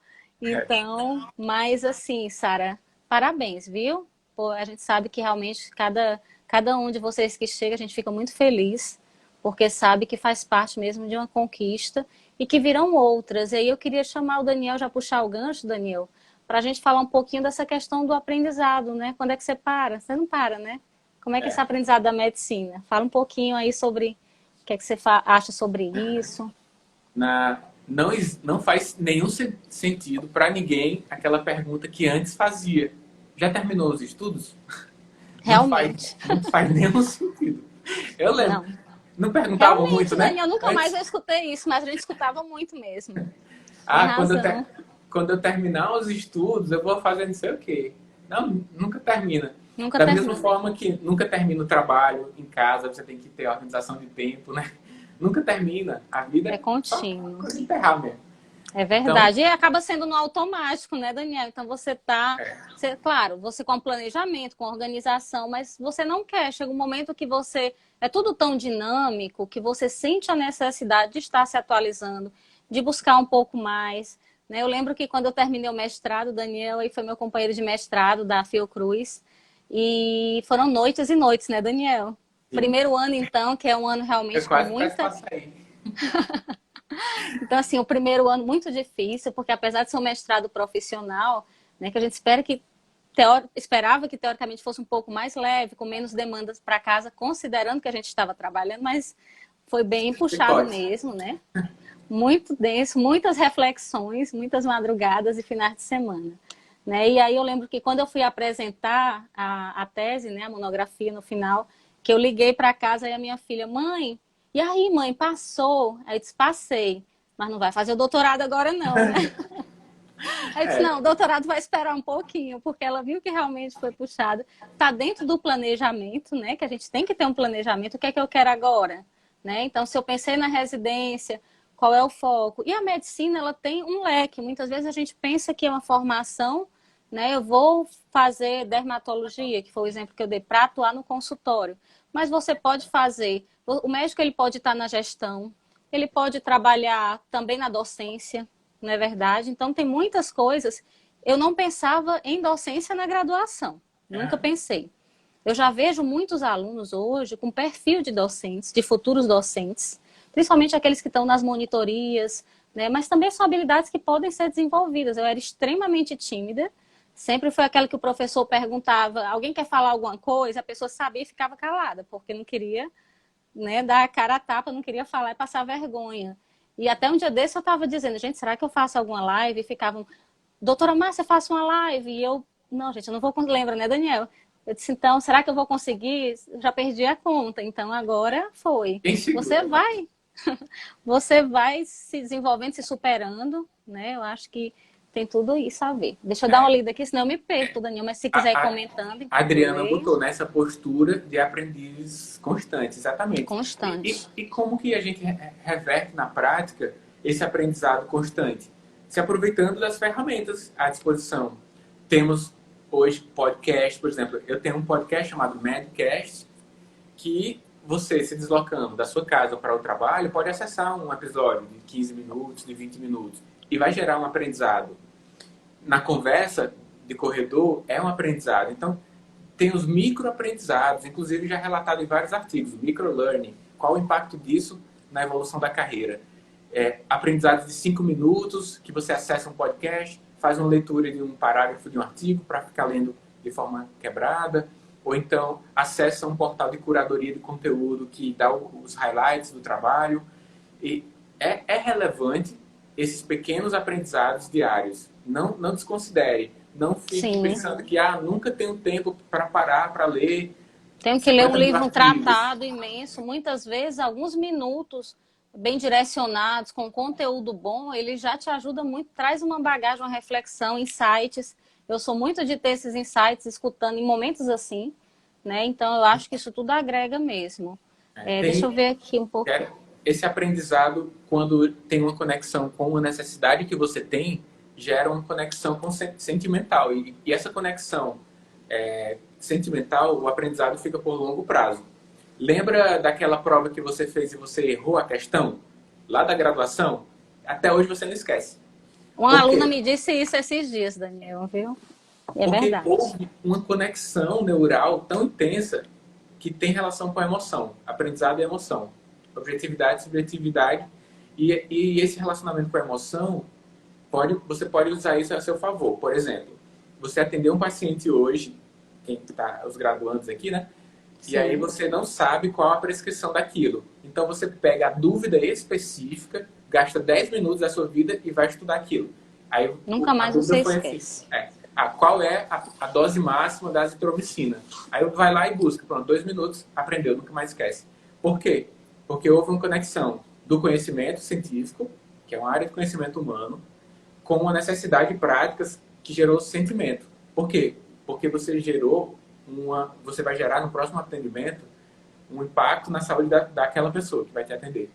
Então, mas assim, Sara, parabéns, viu? Pô, a gente sabe que realmente cada um de vocês que chega, a gente fica muito feliz, porque sabe que faz parte mesmo de uma conquista e que virão outras. E aí eu queria chamar o Daniel, já puxar o gancho, Daniel, para a gente falar um pouquinho dessa questão do aprendizado, né? Quando é que você para? Você não para, né? Como é que é esse É. aprendizado da medicina? Fala um pouquinho aí sobre o que é que você acha sobre isso. Não, não faz nenhum sentido para ninguém aquela pergunta que antes fazia. Já terminou os estudos? Realmente. Não faz nenhum sentido. Eu lembro. Não. Não perguntavam muito, Realmente, né? Daniel, nunca mais Antes, eu escutei isso, mas a gente escutava muito mesmo. Tem ah, razão. quando eu terminar os estudos, eu vou fazer não sei o quê. Não, nunca termina. Nunca Da mesma termina. forma que nunca termina o trabalho em casa, você tem que ter organização de tempo, né? Nunca termina. A vida É é só contínuo. coisa de enterrar mesmo. É Então, verdade. E acaba sendo no automático, né, Daniel? Então claro, você com planejamento, com organização, mas você não quer. Chega um momento que você é tudo tão dinâmico que você sente a necessidade de estar se atualizando, de buscar um pouco mais. Né? Eu lembro que quando eu terminei o mestrado, Daniel aí foi meu companheiro de mestrado da Fiocruz, e foram noites e noites, né, Daniel? sim, Primeiro ano, então, que é um ano eu realmente com quase peço muita. para sair. Então, assim, o primeiro ano muito difícil, porque apesar de ser um mestrado profissional, né, que a gente esperava que teoricamente fosse um pouco mais leve, com menos demandas para casa, considerando que a gente estava trabalhando, mas foi bem puxado Chicote. mesmo, né? Muito denso, muitas reflexões, muitas madrugadas e finais de semana. Né? E aí eu lembro que quando eu fui apresentar a tese, né, a monografia no final, que eu liguei para casa e a minha filha, mãe, e aí, mãe, passou? Aí eu disse, passei, mas não vai fazer o doutorado agora não, né? Aí eu disse, não, o É, doutorado vai esperar um pouquinho, porque ela viu que realmente foi puxado. Está dentro do planejamento, né? Que a gente tem que ter um planejamento. O que é que eu quero agora? Né? Então, se eu pensei na residência, qual é o foco? E a medicina, ela tem um leque. Muitas vezes a gente pensa que é uma formação, né? Eu vou fazer dermatologia, que foi o exemplo que eu dei, para atuar no consultório. Mas você pode fazer, o médico ele pode estar na gestão, ele pode trabalhar também na docência, não é verdade? Então, tem muitas coisas. Eu não pensava em docência na graduação, nunca é. pensei. Eu já vejo muitos alunos hoje com perfil de docentes, de futuros docentes, principalmente aqueles que estão nas monitorias, né? Mas também são habilidades que podem ser desenvolvidas. Eu era extremamente tímida, sempre foi aquela que o professor perguntava, alguém quer falar alguma coisa? A pessoa sabia e ficava calada, porque não queria, né, dar a cara a tapa, não queria falar e passar vergonha. E até um dia desse eu estava dizendo, gente, será que eu faço alguma live? E ficavam, doutora Márcia, faça uma live. E eu, não, gente, eu não vou, lembra, né, Daniel? Eu disse, então, será que eu vou conseguir? Eu já perdi a conta, então agora foi. Bem Você segura. vai, você vai se desenvolvendo, se superando, né? Eu acho que tem tudo isso a ver. Deixa eu dar uma É. lida aqui, senão eu me perco, Daniel, mas se quiser ir A, a- comentando a enquanto eu Adriana leio, botou nessa postura de aprendiz constante, exatamente. constante. E como que a gente reverte na prática esse aprendizado constante? Se aproveitando das ferramentas à disposição. Temos hoje podcast, por exemplo, eu tenho um podcast chamado Madcast, que você, se deslocando da sua casa para o trabalho, pode acessar um episódio de 15 minutos, de 20 minutos, e vai gerar um aprendizado. Na conversa de corredor, é um aprendizado. Então, tem os microaprendizados, inclusive já relatado em vários artigos, microlearning. Qual o impacto disso na evolução da carreira? Aprendizados de 5 minutos, que você acessa um podcast, faz uma leitura de um parágrafo de um artigo para ficar lendo de forma quebrada, ou então acessa um portal de curadoria de conteúdo que dá os highlights do trabalho. E é relevante esses pequenos aprendizados diários. Não desconsidere. Não fique Sim. pensando que nunca tenho tempo para parar para ler Tenho que ler um 50 mil livro, um artigos. tratado imenso, muitas vezes, alguns minutos bem direcionados, com conteúdo bom, ele já te ajuda muito, traz uma bagagem, uma reflexão, insights. Eu sou muito de ter esses insights escutando em momentos assim, né? Então, eu acho que isso tudo agrega mesmo. Deixa eu Tem ver aqui um pouco. esse aprendizado, quando tem uma conexão com uma necessidade que você tem, gera uma conexão com sentimental. E essa conexão sentimental, o aprendizado fica por longo prazo. Lembra daquela prova que você fez e você errou a questão? Lá da graduação? Até hoje você não esquece. Uma Por aluna quê? me disse isso esses dias, Daniel, viu? E é Porque verdade. houve uma conexão neural tão intensa que tem relação com a emoção, aprendizado e emoção, objetividade, subjetividade, e esse relacionamento com a emoção você pode usar isso a seu favor. Por exemplo, você atendeu um paciente hoje, quem está os graduandos aqui, né? E aí Sim. você não sabe qual a prescrição daquilo. Então você pega a dúvida específica, gasta 10 minutos da sua vida e vai estudar aquilo. Aí Nunca a mais dúvida você foi assim, esquece. qual é a dose máxima da azitromicina? Aí vai lá e busca, pronto, 2 minutos, aprendeu, nunca mais esquece. Por quê? Porque houve uma conexão do conhecimento científico, que é uma área de conhecimento humano, com uma necessidade de práticas que gerou sentimento. Por quê? Porque você vai gerar no próximo atendimento um impacto na saúde daquela pessoa que vai te atender.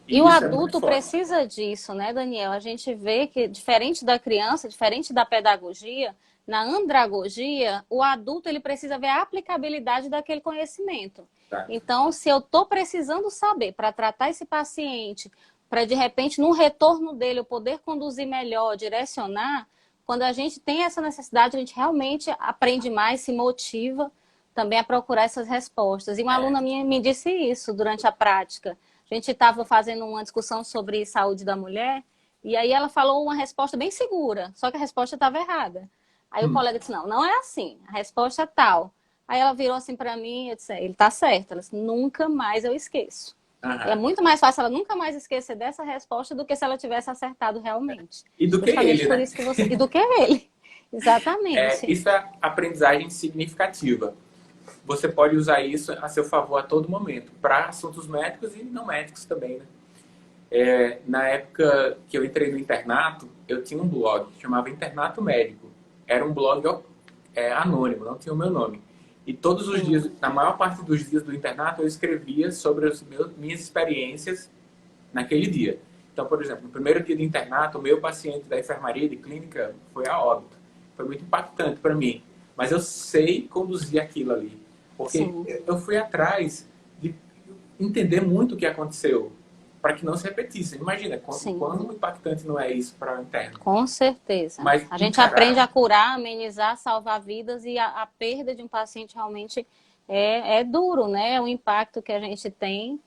E o E isso é muito adulto forte. precisa disso, né, Daniel? A gente vê que, diferente da criança, diferente da pedagogia, na andragogia, o adulto ele precisa ver a aplicabilidade daquele conhecimento. Tá? Então, se eu estou precisando saber para tratar esse paciente, para de repente, no retorno dele, eu poder conduzir melhor, direcionar, quando a gente tem essa necessidade, a gente realmente aprende mais, se motiva também a procurar essas respostas. E uma É. aluna minha me disse isso durante a prática. A gente estava fazendo uma discussão sobre saúde da mulher e aí ela falou uma resposta bem segura, só que a resposta estava errada. Aí o Hum. colega disse, não, não é assim, a resposta é tal. Aí ela virou assim para mim, eu disse, ele está certo. Ela disse, nunca mais eu esqueço. E é Aham. muito mais fácil ela nunca mais esquecer dessa resposta do que se ela tivesse acertado realmente. E do que Justamente ele, por né? isso que você... E do que ele. É, Exatamente. isso é aprendizagem significativa. Você pode usar isso a seu favor a todo momento, para assuntos médicos e não médicos também, né? Na época que eu entrei no internato, eu tinha um blog, chamava Internato Médico. Era um blog anônimo, não tinha o meu nome. E todos os dias, Sim, na maior parte dos dias do internato, eu escrevia sobre minhas experiências naquele dia. Então, por exemplo, no primeiro dia de internato, o meu paciente da enfermaria de clínica foi a óbito. Foi muito impactante para mim. Mas eu sei conduzir aquilo ali. Porque sim, eu fui atrás de entender muito o que aconteceu para que não se repetisse. Imagina, sim. quão impactante não é isso para o interno. Com certeza. Mas A gente aprende encarar, a curar, amenizar, salvar vidas e a perda de um paciente realmente é duro, né? O impacto que a gente tem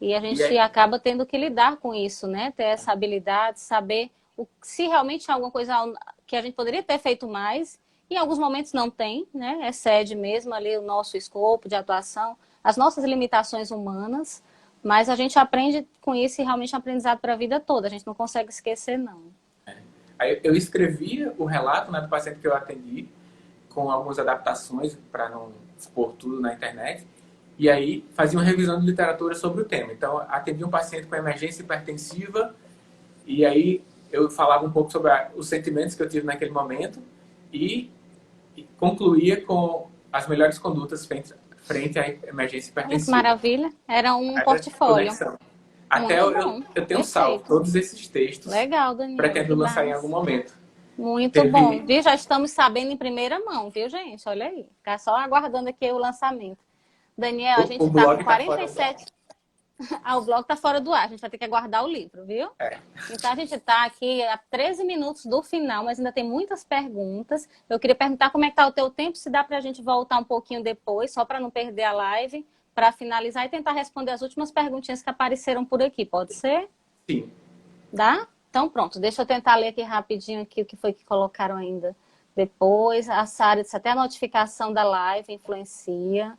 e a e gente é, acaba tendo que lidar com isso, né? Ter essa habilidade, saber se realmente é alguma coisa que a gente poderia ter feito mais, e em alguns momentos não tem, né? Excede mesmo ali o nosso escopo de atuação, as nossas limitações humanas, mas a gente aprende com isso e realmente é um aprendizado para a vida toda. A gente não consegue esquecer, não. aí eu escrevia o relato, né, do paciente que eu atendi, com algumas adaptações para não expor tudo na internet. E aí fazia uma revisão de literatura sobre o tema. Então, atendia um paciente com emergência hipertensiva e aí eu falava um pouco sobre os sentimentos que eu tive naquele momento e, e concluía com as melhores condutas frente à emergência Olha que hipertensiva. maravilha. Era um Era portfólio. conexão. Até Muito bom. eu tenho salvo Perfeito. todos esses textos, Legal, Daniel. pretendo Que lançar em algum massa. momento. Muito bom. Teve Viu? Já estamos sabendo em primeira mão, viu, gente? Olha aí. Ficar só aguardando aqui o lançamento. Daniel, a gente o está com blog está fora do ar. 47. Ah, o blog está fora do ar. A gente vai ter que aguardar o livro, viu? É. Então, a gente está aqui a 13 minutos do final, mas ainda tem muitas perguntas. Eu queria perguntar como é que está o teu tempo, se dá para a gente voltar um pouquinho depois, só para não perder a live, para finalizar e tentar responder as últimas perguntinhas que apareceram por aqui. Pode ser? Sim. Dá? Então pronto, deixa eu tentar ler aqui rapidinho aqui o que foi que colocaram ainda. Depois, a Sara disse até a notificação da live influencia.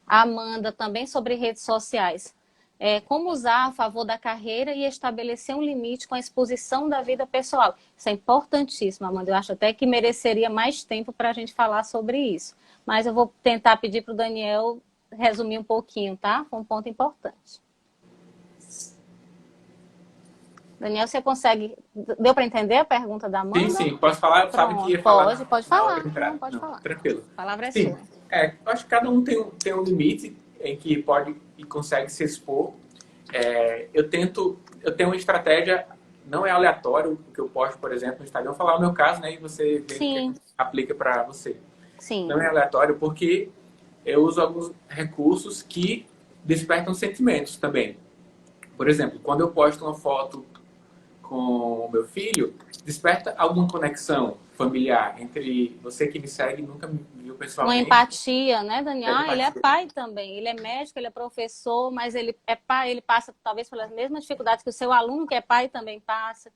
A Amanda também sobre redes sociais. Como usar a favor da carreira e estabelecer um limite com a exposição da vida pessoal. Isso é importantíssimo, Amanda. Eu acho até que mereceria mais tempo para a gente falar sobre isso. Mas eu vou tentar pedir para o Daniel resumir um pouquinho, tá? Foi um ponto importante. Daniel, você consegue. Deu para entender a pergunta da Sim, Amanda? sim. Posso falar? Eu sabia que Pronto, ia falar pode na outra falar. Não, entrada. pode Não, falar. tranquilo. A palavra é Sim. sua. Eu acho que cada um tem um limite em que pode e consegue se expor. Eu tenho uma estratégia, não é aleatório o que eu posto, por exemplo, no Instagram. Eu vou falar o meu caso, né? E você vê o que Sim, aplica para você. Não sim. é aleatório porque eu uso alguns recursos que despertam sentimentos também. Por exemplo, quando eu posto uma foto com o meu filho, desperta alguma conexão familiar entre você que me segue e nunca me viu Uma pessoalmente. empatia, né, Daniel? É Ah, ele é empatia. pai também. Ele é médico, ele é professor, mas ele é pai, ele passa talvez pelas mesmas dificuldades que o seu aluno, que é pai, também passa,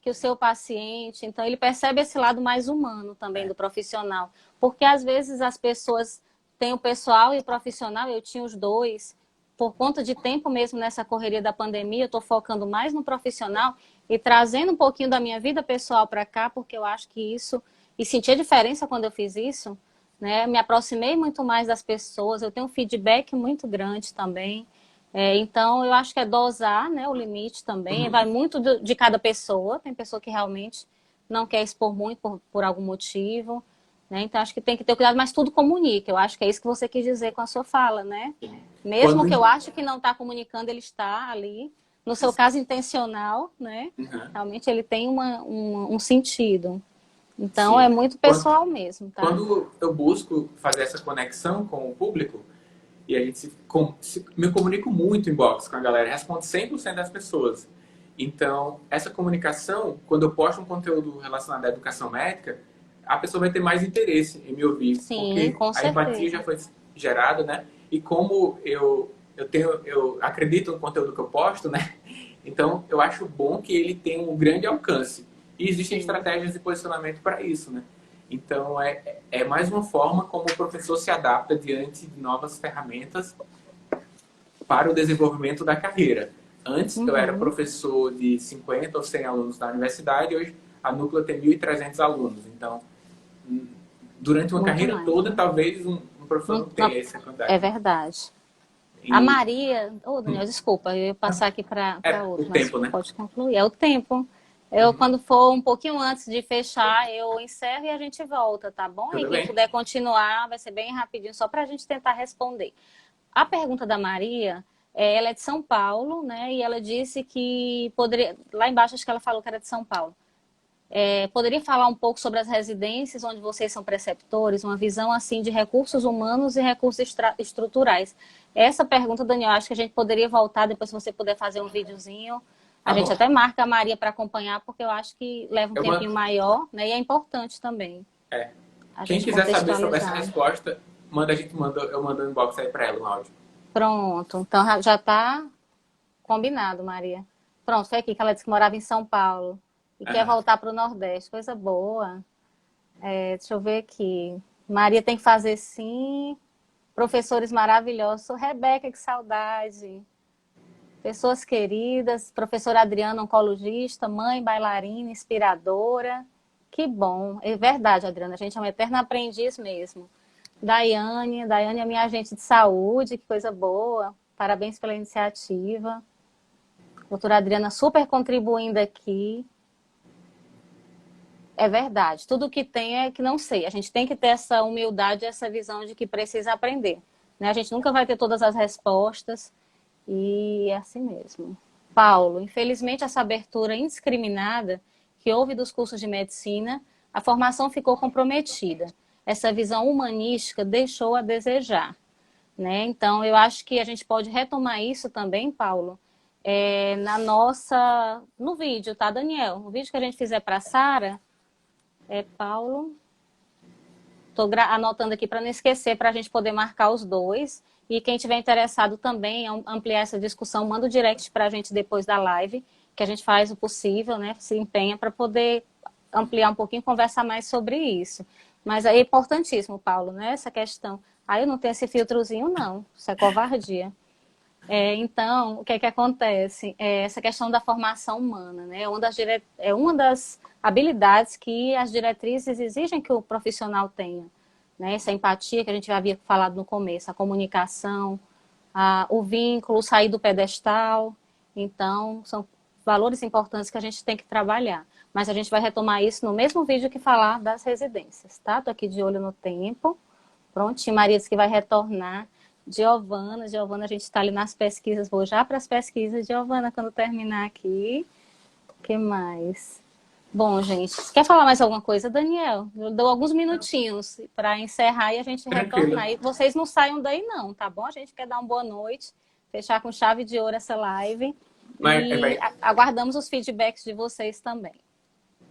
que o seu paciente. Então, ele percebe esse lado mais humano também É. do profissional. Porque às vezes as pessoas têm o pessoal e o profissional, eu tinha os dois. Por conta de tempo mesmo nessa correria da pandemia, eu estou focando mais no profissional e trazendo um pouquinho da minha vida pessoal para cá, porque eu acho que isso. E senti a diferença quando eu fiz isso, né? Me aproximei muito mais das pessoas, eu tenho um feedback muito grande também. Então, eu acho que é dosar, né, o limite também. Vai Uhum. muito de cada pessoa. Tem pessoa que realmente não quer expor muito por algum motivo. Né? Então, acho que tem que ter cuidado, mas tudo comunica. Eu acho que é isso que você quis dizer com a sua fala, né? Mesmo Quando, que eu acho que não está comunicando, ele está ali. no seu caso intencional, né? Uhum. Realmente ele tem um sentido. Então é Sim. muito pessoal mesmo, tá? Quando eu busco fazer essa conexão com o público, e a gente me comunico muito em box com a galera, responde 100% das pessoas. Então, essa comunicação, quando eu posto um conteúdo relacionado à educação médica, a pessoa vai ter mais interesse em me ouvir, Sim, porque com a empatia certeza. já foi gerada, né? E como eu acredito no conteúdo que eu posto, né? Então, eu acho bom que ele tenha um grande alcance. E existem Sim. estratégias de posicionamento para isso, né? Então, é mais uma forma como o professor se adapta diante de novas ferramentas para o desenvolvimento da carreira. Antes, eu era Uhum. professor de 50 ou 100 alunos na universidade, hoje a Núclea tem 1.300 alunos. Então, durante uma Muito carreira mais. toda, talvez um professor Não, não tenha essa é quantidade. verdade. A E Maria. Ô, Daniel, desculpa, eu ia passar aqui para o outro, mas tempo, né? pode concluir. É o tempo. Eu, Uhum. quando for um pouquinho antes de fechar, eu encerro e a gente volta, tá bom? E Tudo quem bem? puder continuar, vai ser bem rapidinho, só para a gente tentar responder. A pergunta da Maria, ela é de São Paulo, né? E ela disse que poderia. Lá embaixo, acho que ela falou que era de São Paulo. Poderia falar um pouco sobre as residências onde vocês são preceptores, uma visão assim de recursos humanos e recursos estruturais. Essa pergunta, Daniel, acho que a gente poderia voltar depois se você puder fazer um videozinho. A Tá gente bom. até marca a Maria para acompanhar, porque eu acho que leva um Eu tempinho mando, maior, né? E é importante também é. a Quem gente quiser saber sobre essa contextualizar. resposta, eu mando um inbox aí para ela, um áudio. Pronto, então já está combinado, Maria. Pronto, foi aqui que ela disse que morava em São Paulo e quer Aham. voltar para o Nordeste. Coisa boa. Deixa eu ver aqui. Maria tem que fazer sim. Professores maravilhosos. Rebeca, que saudade. Pessoas queridas. Professora Adriana, oncologista. Mãe, bailarina, inspiradora. Que bom. É verdade, Adriana. A gente é um eterno aprendiz mesmo. Daiane é minha agente de saúde. Que coisa boa. Parabéns pela iniciativa. Doutora Adriana super contribuindo aqui. É verdade. Tudo que tem é que não sei. A gente tem que ter essa humildade, essa visão de que precisa aprender. Né? A gente nunca vai ter todas as respostas e é assim mesmo. Paulo, infelizmente essa abertura indiscriminada que houve dos cursos de medicina, a formação ficou comprometida. Essa visão humanística deixou a desejar. Né? Então, eu acho que a gente pode retomar isso também, Paulo, no vídeo, tá, Daniel? No vídeo que a gente fizer para a Sara, Paulo. Estou anotando aqui para não esquecer, para a gente poder marcar os dois. E quem tiver interessado também em ampliar essa discussão, manda o direct para a gente depois da live, que a gente faz o possível, né? Se empenha para poder ampliar um pouquinho, conversar mais sobre isso. Mas é importantíssimo, Paulo, né? Essa questão. Eu não tenho esse filtrozinho, não. Isso é covardia. Então, o que é que acontece? Essa questão da formação humana, né? É uma das habilidades que as diretrizes exigem que o profissional tenha, né? Essa empatia que a gente já havia falado no começo, a comunicação, o vínculo, sair do pedestal. Então, são valores importantes que a gente tem que trabalhar. Mas a gente vai retomar isso no mesmo vídeo que falar das residências, tá? Estou aqui de olho no tempo. Prontinho, Maria disse que vai retornar. Giovana, a gente está ali nas pesquisas, vou já para as pesquisas, Giovana, quando terminar aqui. O que mais? Bom, gente, quer falar mais alguma coisa, Daniel? Eu dou alguns minutinhos para encerrar e a gente Tranquilo. retornar. E vocês não saiam daí, não, tá bom? A gente quer dar uma boa noite, fechar com chave de ouro essa live Mas e aguardamos os feedbacks de vocês também.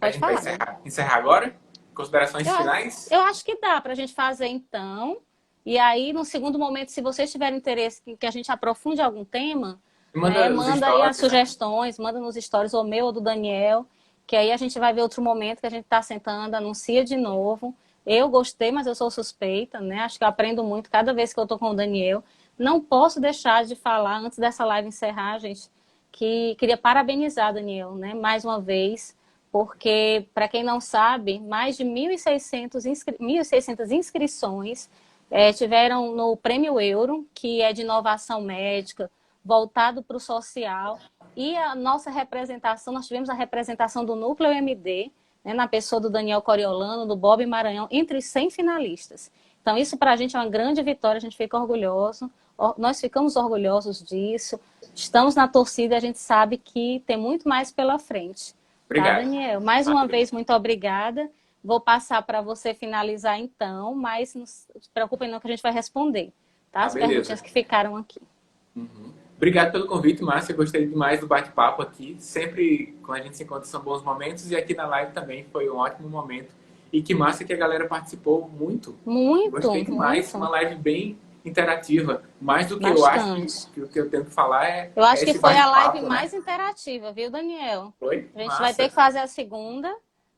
a Pode gente vai falar, Daniel. encerrar agora? Considerações Eu, finais? eu acho que dá para a gente fazer então. E aí, no segundo momento, se vocês tiverem interesse que a gente aprofunde algum tema, né, Manda os manda aí as stories, né? sugestões, manda nos stories, ou meu ou do Daniel, que aí a gente vai ver outro momento que a gente está sentando, anuncia de novo. Eu gostei, mas eu sou suspeita, né? Acho que eu aprendo muito cada vez que eu estou com o Daniel. Não posso deixar de falar, antes dessa live encerrar, gente, que queria parabenizar, Daniel, né? Mais uma vez, porque, para quem não sabe, mais de 1.600 inscrições tiveram no Prêmio Euro, que é de inovação médica, voltado para o social, e a nossa representação, nós tivemos a representação do Núcleo MD, né, na pessoa do Daniel Coriolano, do Bob Maranhão, entre os 100 finalistas. Então, isso para a gente é uma grande vitória, a gente fica orgulhoso, nós ficamos orgulhosos disso, estamos na torcida e a gente sabe que tem muito mais pela frente. Tá, Obrigado. Daniel? Mais uma vez, muito obrigada. Vou passar para você finalizar então, mas não se preocupem não que a gente vai responder, tá? As Beleza. perguntinhas que ficaram aqui. Uhum. Obrigado pelo convite, Márcia. Gostei demais do bate-papo aqui. Sempre, quando a gente se encontra, são bons momentos. E aqui na live também foi um ótimo momento. E que massa que a galera participou muito. Muito, Gostei demais. muito. Uma live bem interativa. Mais do que Bastante. eu acho que o que eu tento falar é. Eu acho que foi a live né? mais interativa, viu, Daniel? Foi? A gente Massa. vai ter que fazer a segunda.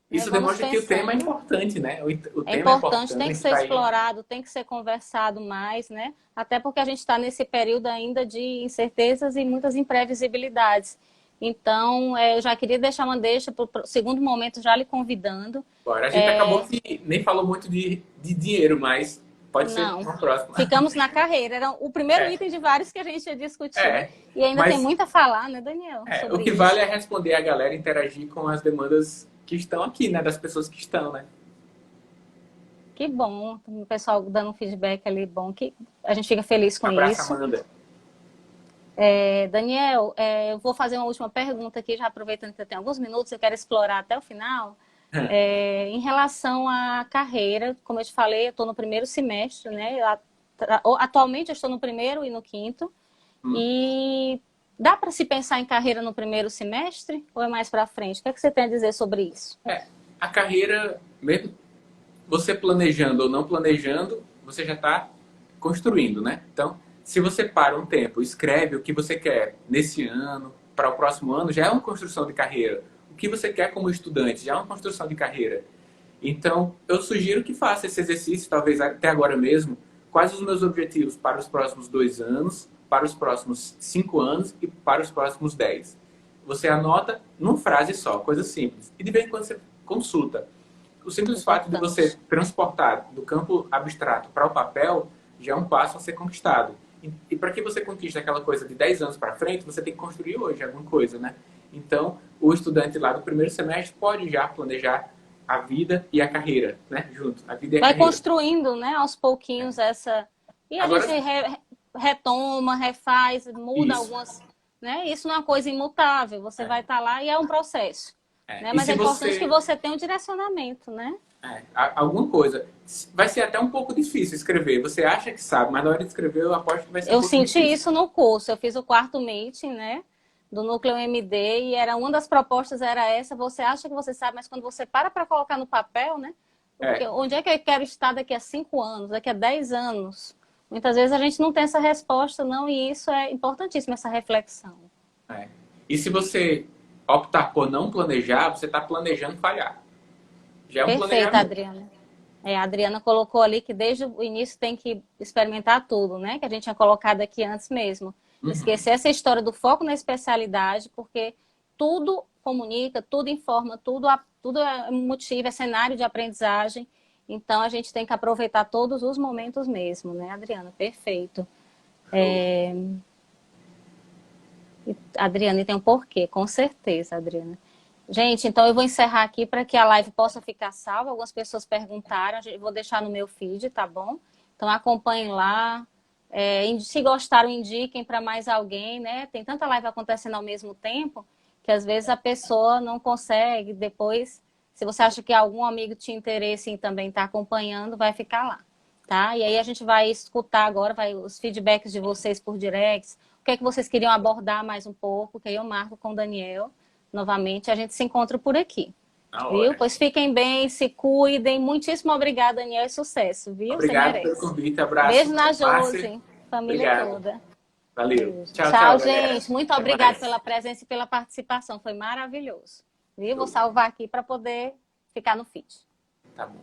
Isso Vamos demonstra que o tema é importante, né? O é tema importante, tem que ser explorado, tem que ser conversado mais, né? Até porque a gente está nesse período ainda de incertezas e muitas imprevisibilidades. Então, eu já queria deixar uma deixa para o segundo momento, já lhe convidando. Agora, a gente acabou que nem falou muito de dinheiro, mas pode ser uma próxima. Ficamos na carreira. Era o primeiro item de vários que a gente ia discutir. E ainda tem muito a falar, né, Daniel? O que vale é responder a galera, interagir com as demandas que estão aqui, né? Das pessoas que estão, né? Que bom. O pessoal dando um feedback ali bom. Que a gente fica feliz com isso. Amanda. Daniel, eu vou fazer uma última pergunta aqui, já aproveitando que eu tenho alguns minutos, eu quero explorar até o final. Em relação à carreira, como eu te falei, eu estou no primeiro semestre, né? Atualmente eu estou no primeiro e no quinto. E dá para se pensar em carreira no primeiro semestre ou é mais para frente? O que é que você tem a dizer sobre isso? A carreira, mesmo você planejando ou não planejando, você já está construindo, né? Então, se você para um tempo, escreve o que você quer nesse ano, para o próximo ano, já é uma construção de carreira. O que você quer como estudante já é uma construção de carreira. Então, eu sugiro que faça esse exercício, talvez até agora mesmo, quais os meus objetivos para os próximos 2 anos, para os próximos 5 anos e para os próximos 10. Você anota numa frase só, coisa simples. E de vez em quando você consulta. O simples fato de você transportar do campo abstrato para o papel já é um passo a ser conquistado. E para que você conquiste aquela coisa de 10 anos para frente, você tem que construir hoje alguma coisa, né? Então, o estudante lá do primeiro semestre pode já planejar a vida e a carreira, né? Junto. A vida e a Vai carreira. Construindo, né? Aos pouquinhos essa... E a gente retoma, refaz, muda algumas... Né? Isso não é uma coisa imutável. Você vai estar lá e é um processo. Né? Mas é importante que você tenha um direcionamento, né? Alguma coisa. Vai ser até um pouco difícil escrever. Você acha que sabe, mas na hora de escrever eu aposto que vai ser um pouco difícil. Eu senti isso no curso. Eu fiz o 4º meeting, né? Do Núcleo MD e uma das propostas era essa. Você acha que você sabe, mas quando você para colocar no papel, né? Onde é que eu quero estar daqui a 5 anos, daqui a 10 anos? Muitas vezes a gente não tem essa resposta, não, e isso é importantíssimo, essa reflexão. E se você optar por não planejar, você está planejando falhar. Já é um Perfeito, Adriana. A Adriana colocou ali que desde o início tem que experimentar tudo, né? Que a gente tinha colocado aqui antes mesmo. Esquecer essa história do foco na especialidade, porque tudo comunica, tudo informa, tudo é motivo, é cenário de aprendizagem. Então, a gente tem que aproveitar todos os momentos mesmo, né, Adriana? Perfeito. Adriana, e tem um porquê, com certeza, Adriana. Gente, então eu vou encerrar aqui para que a live possa ficar salva. Algumas pessoas perguntaram, eu vou deixar no meu feed, tá bom? Então, acompanhem lá. Se gostaram, indiquem para mais alguém, né? Tem tanta live acontecendo ao mesmo tempo que às vezes a pessoa não consegue depois... Se você acha que algum amigo tinha interesse em também estar acompanhando, vai ficar lá, tá? E aí a gente vai escutar agora os feedbacks de vocês por directs, o que é que vocês queriam abordar mais um pouco, que aí eu marco com o Daniel novamente, a gente se encontra por aqui, viu? Pois fiquem bem, se cuidem, muitíssimo obrigada, Daniel, e sucesso, viu? Obrigado você merece. Pelo convite, abraço. Beijo na Josi, família toda. Valeu. Tchau, gente. Muito obrigada pela presença e pela participação, foi maravilhoso. Viu? Vou salvar aqui para poder ficar no feed. Tá bom.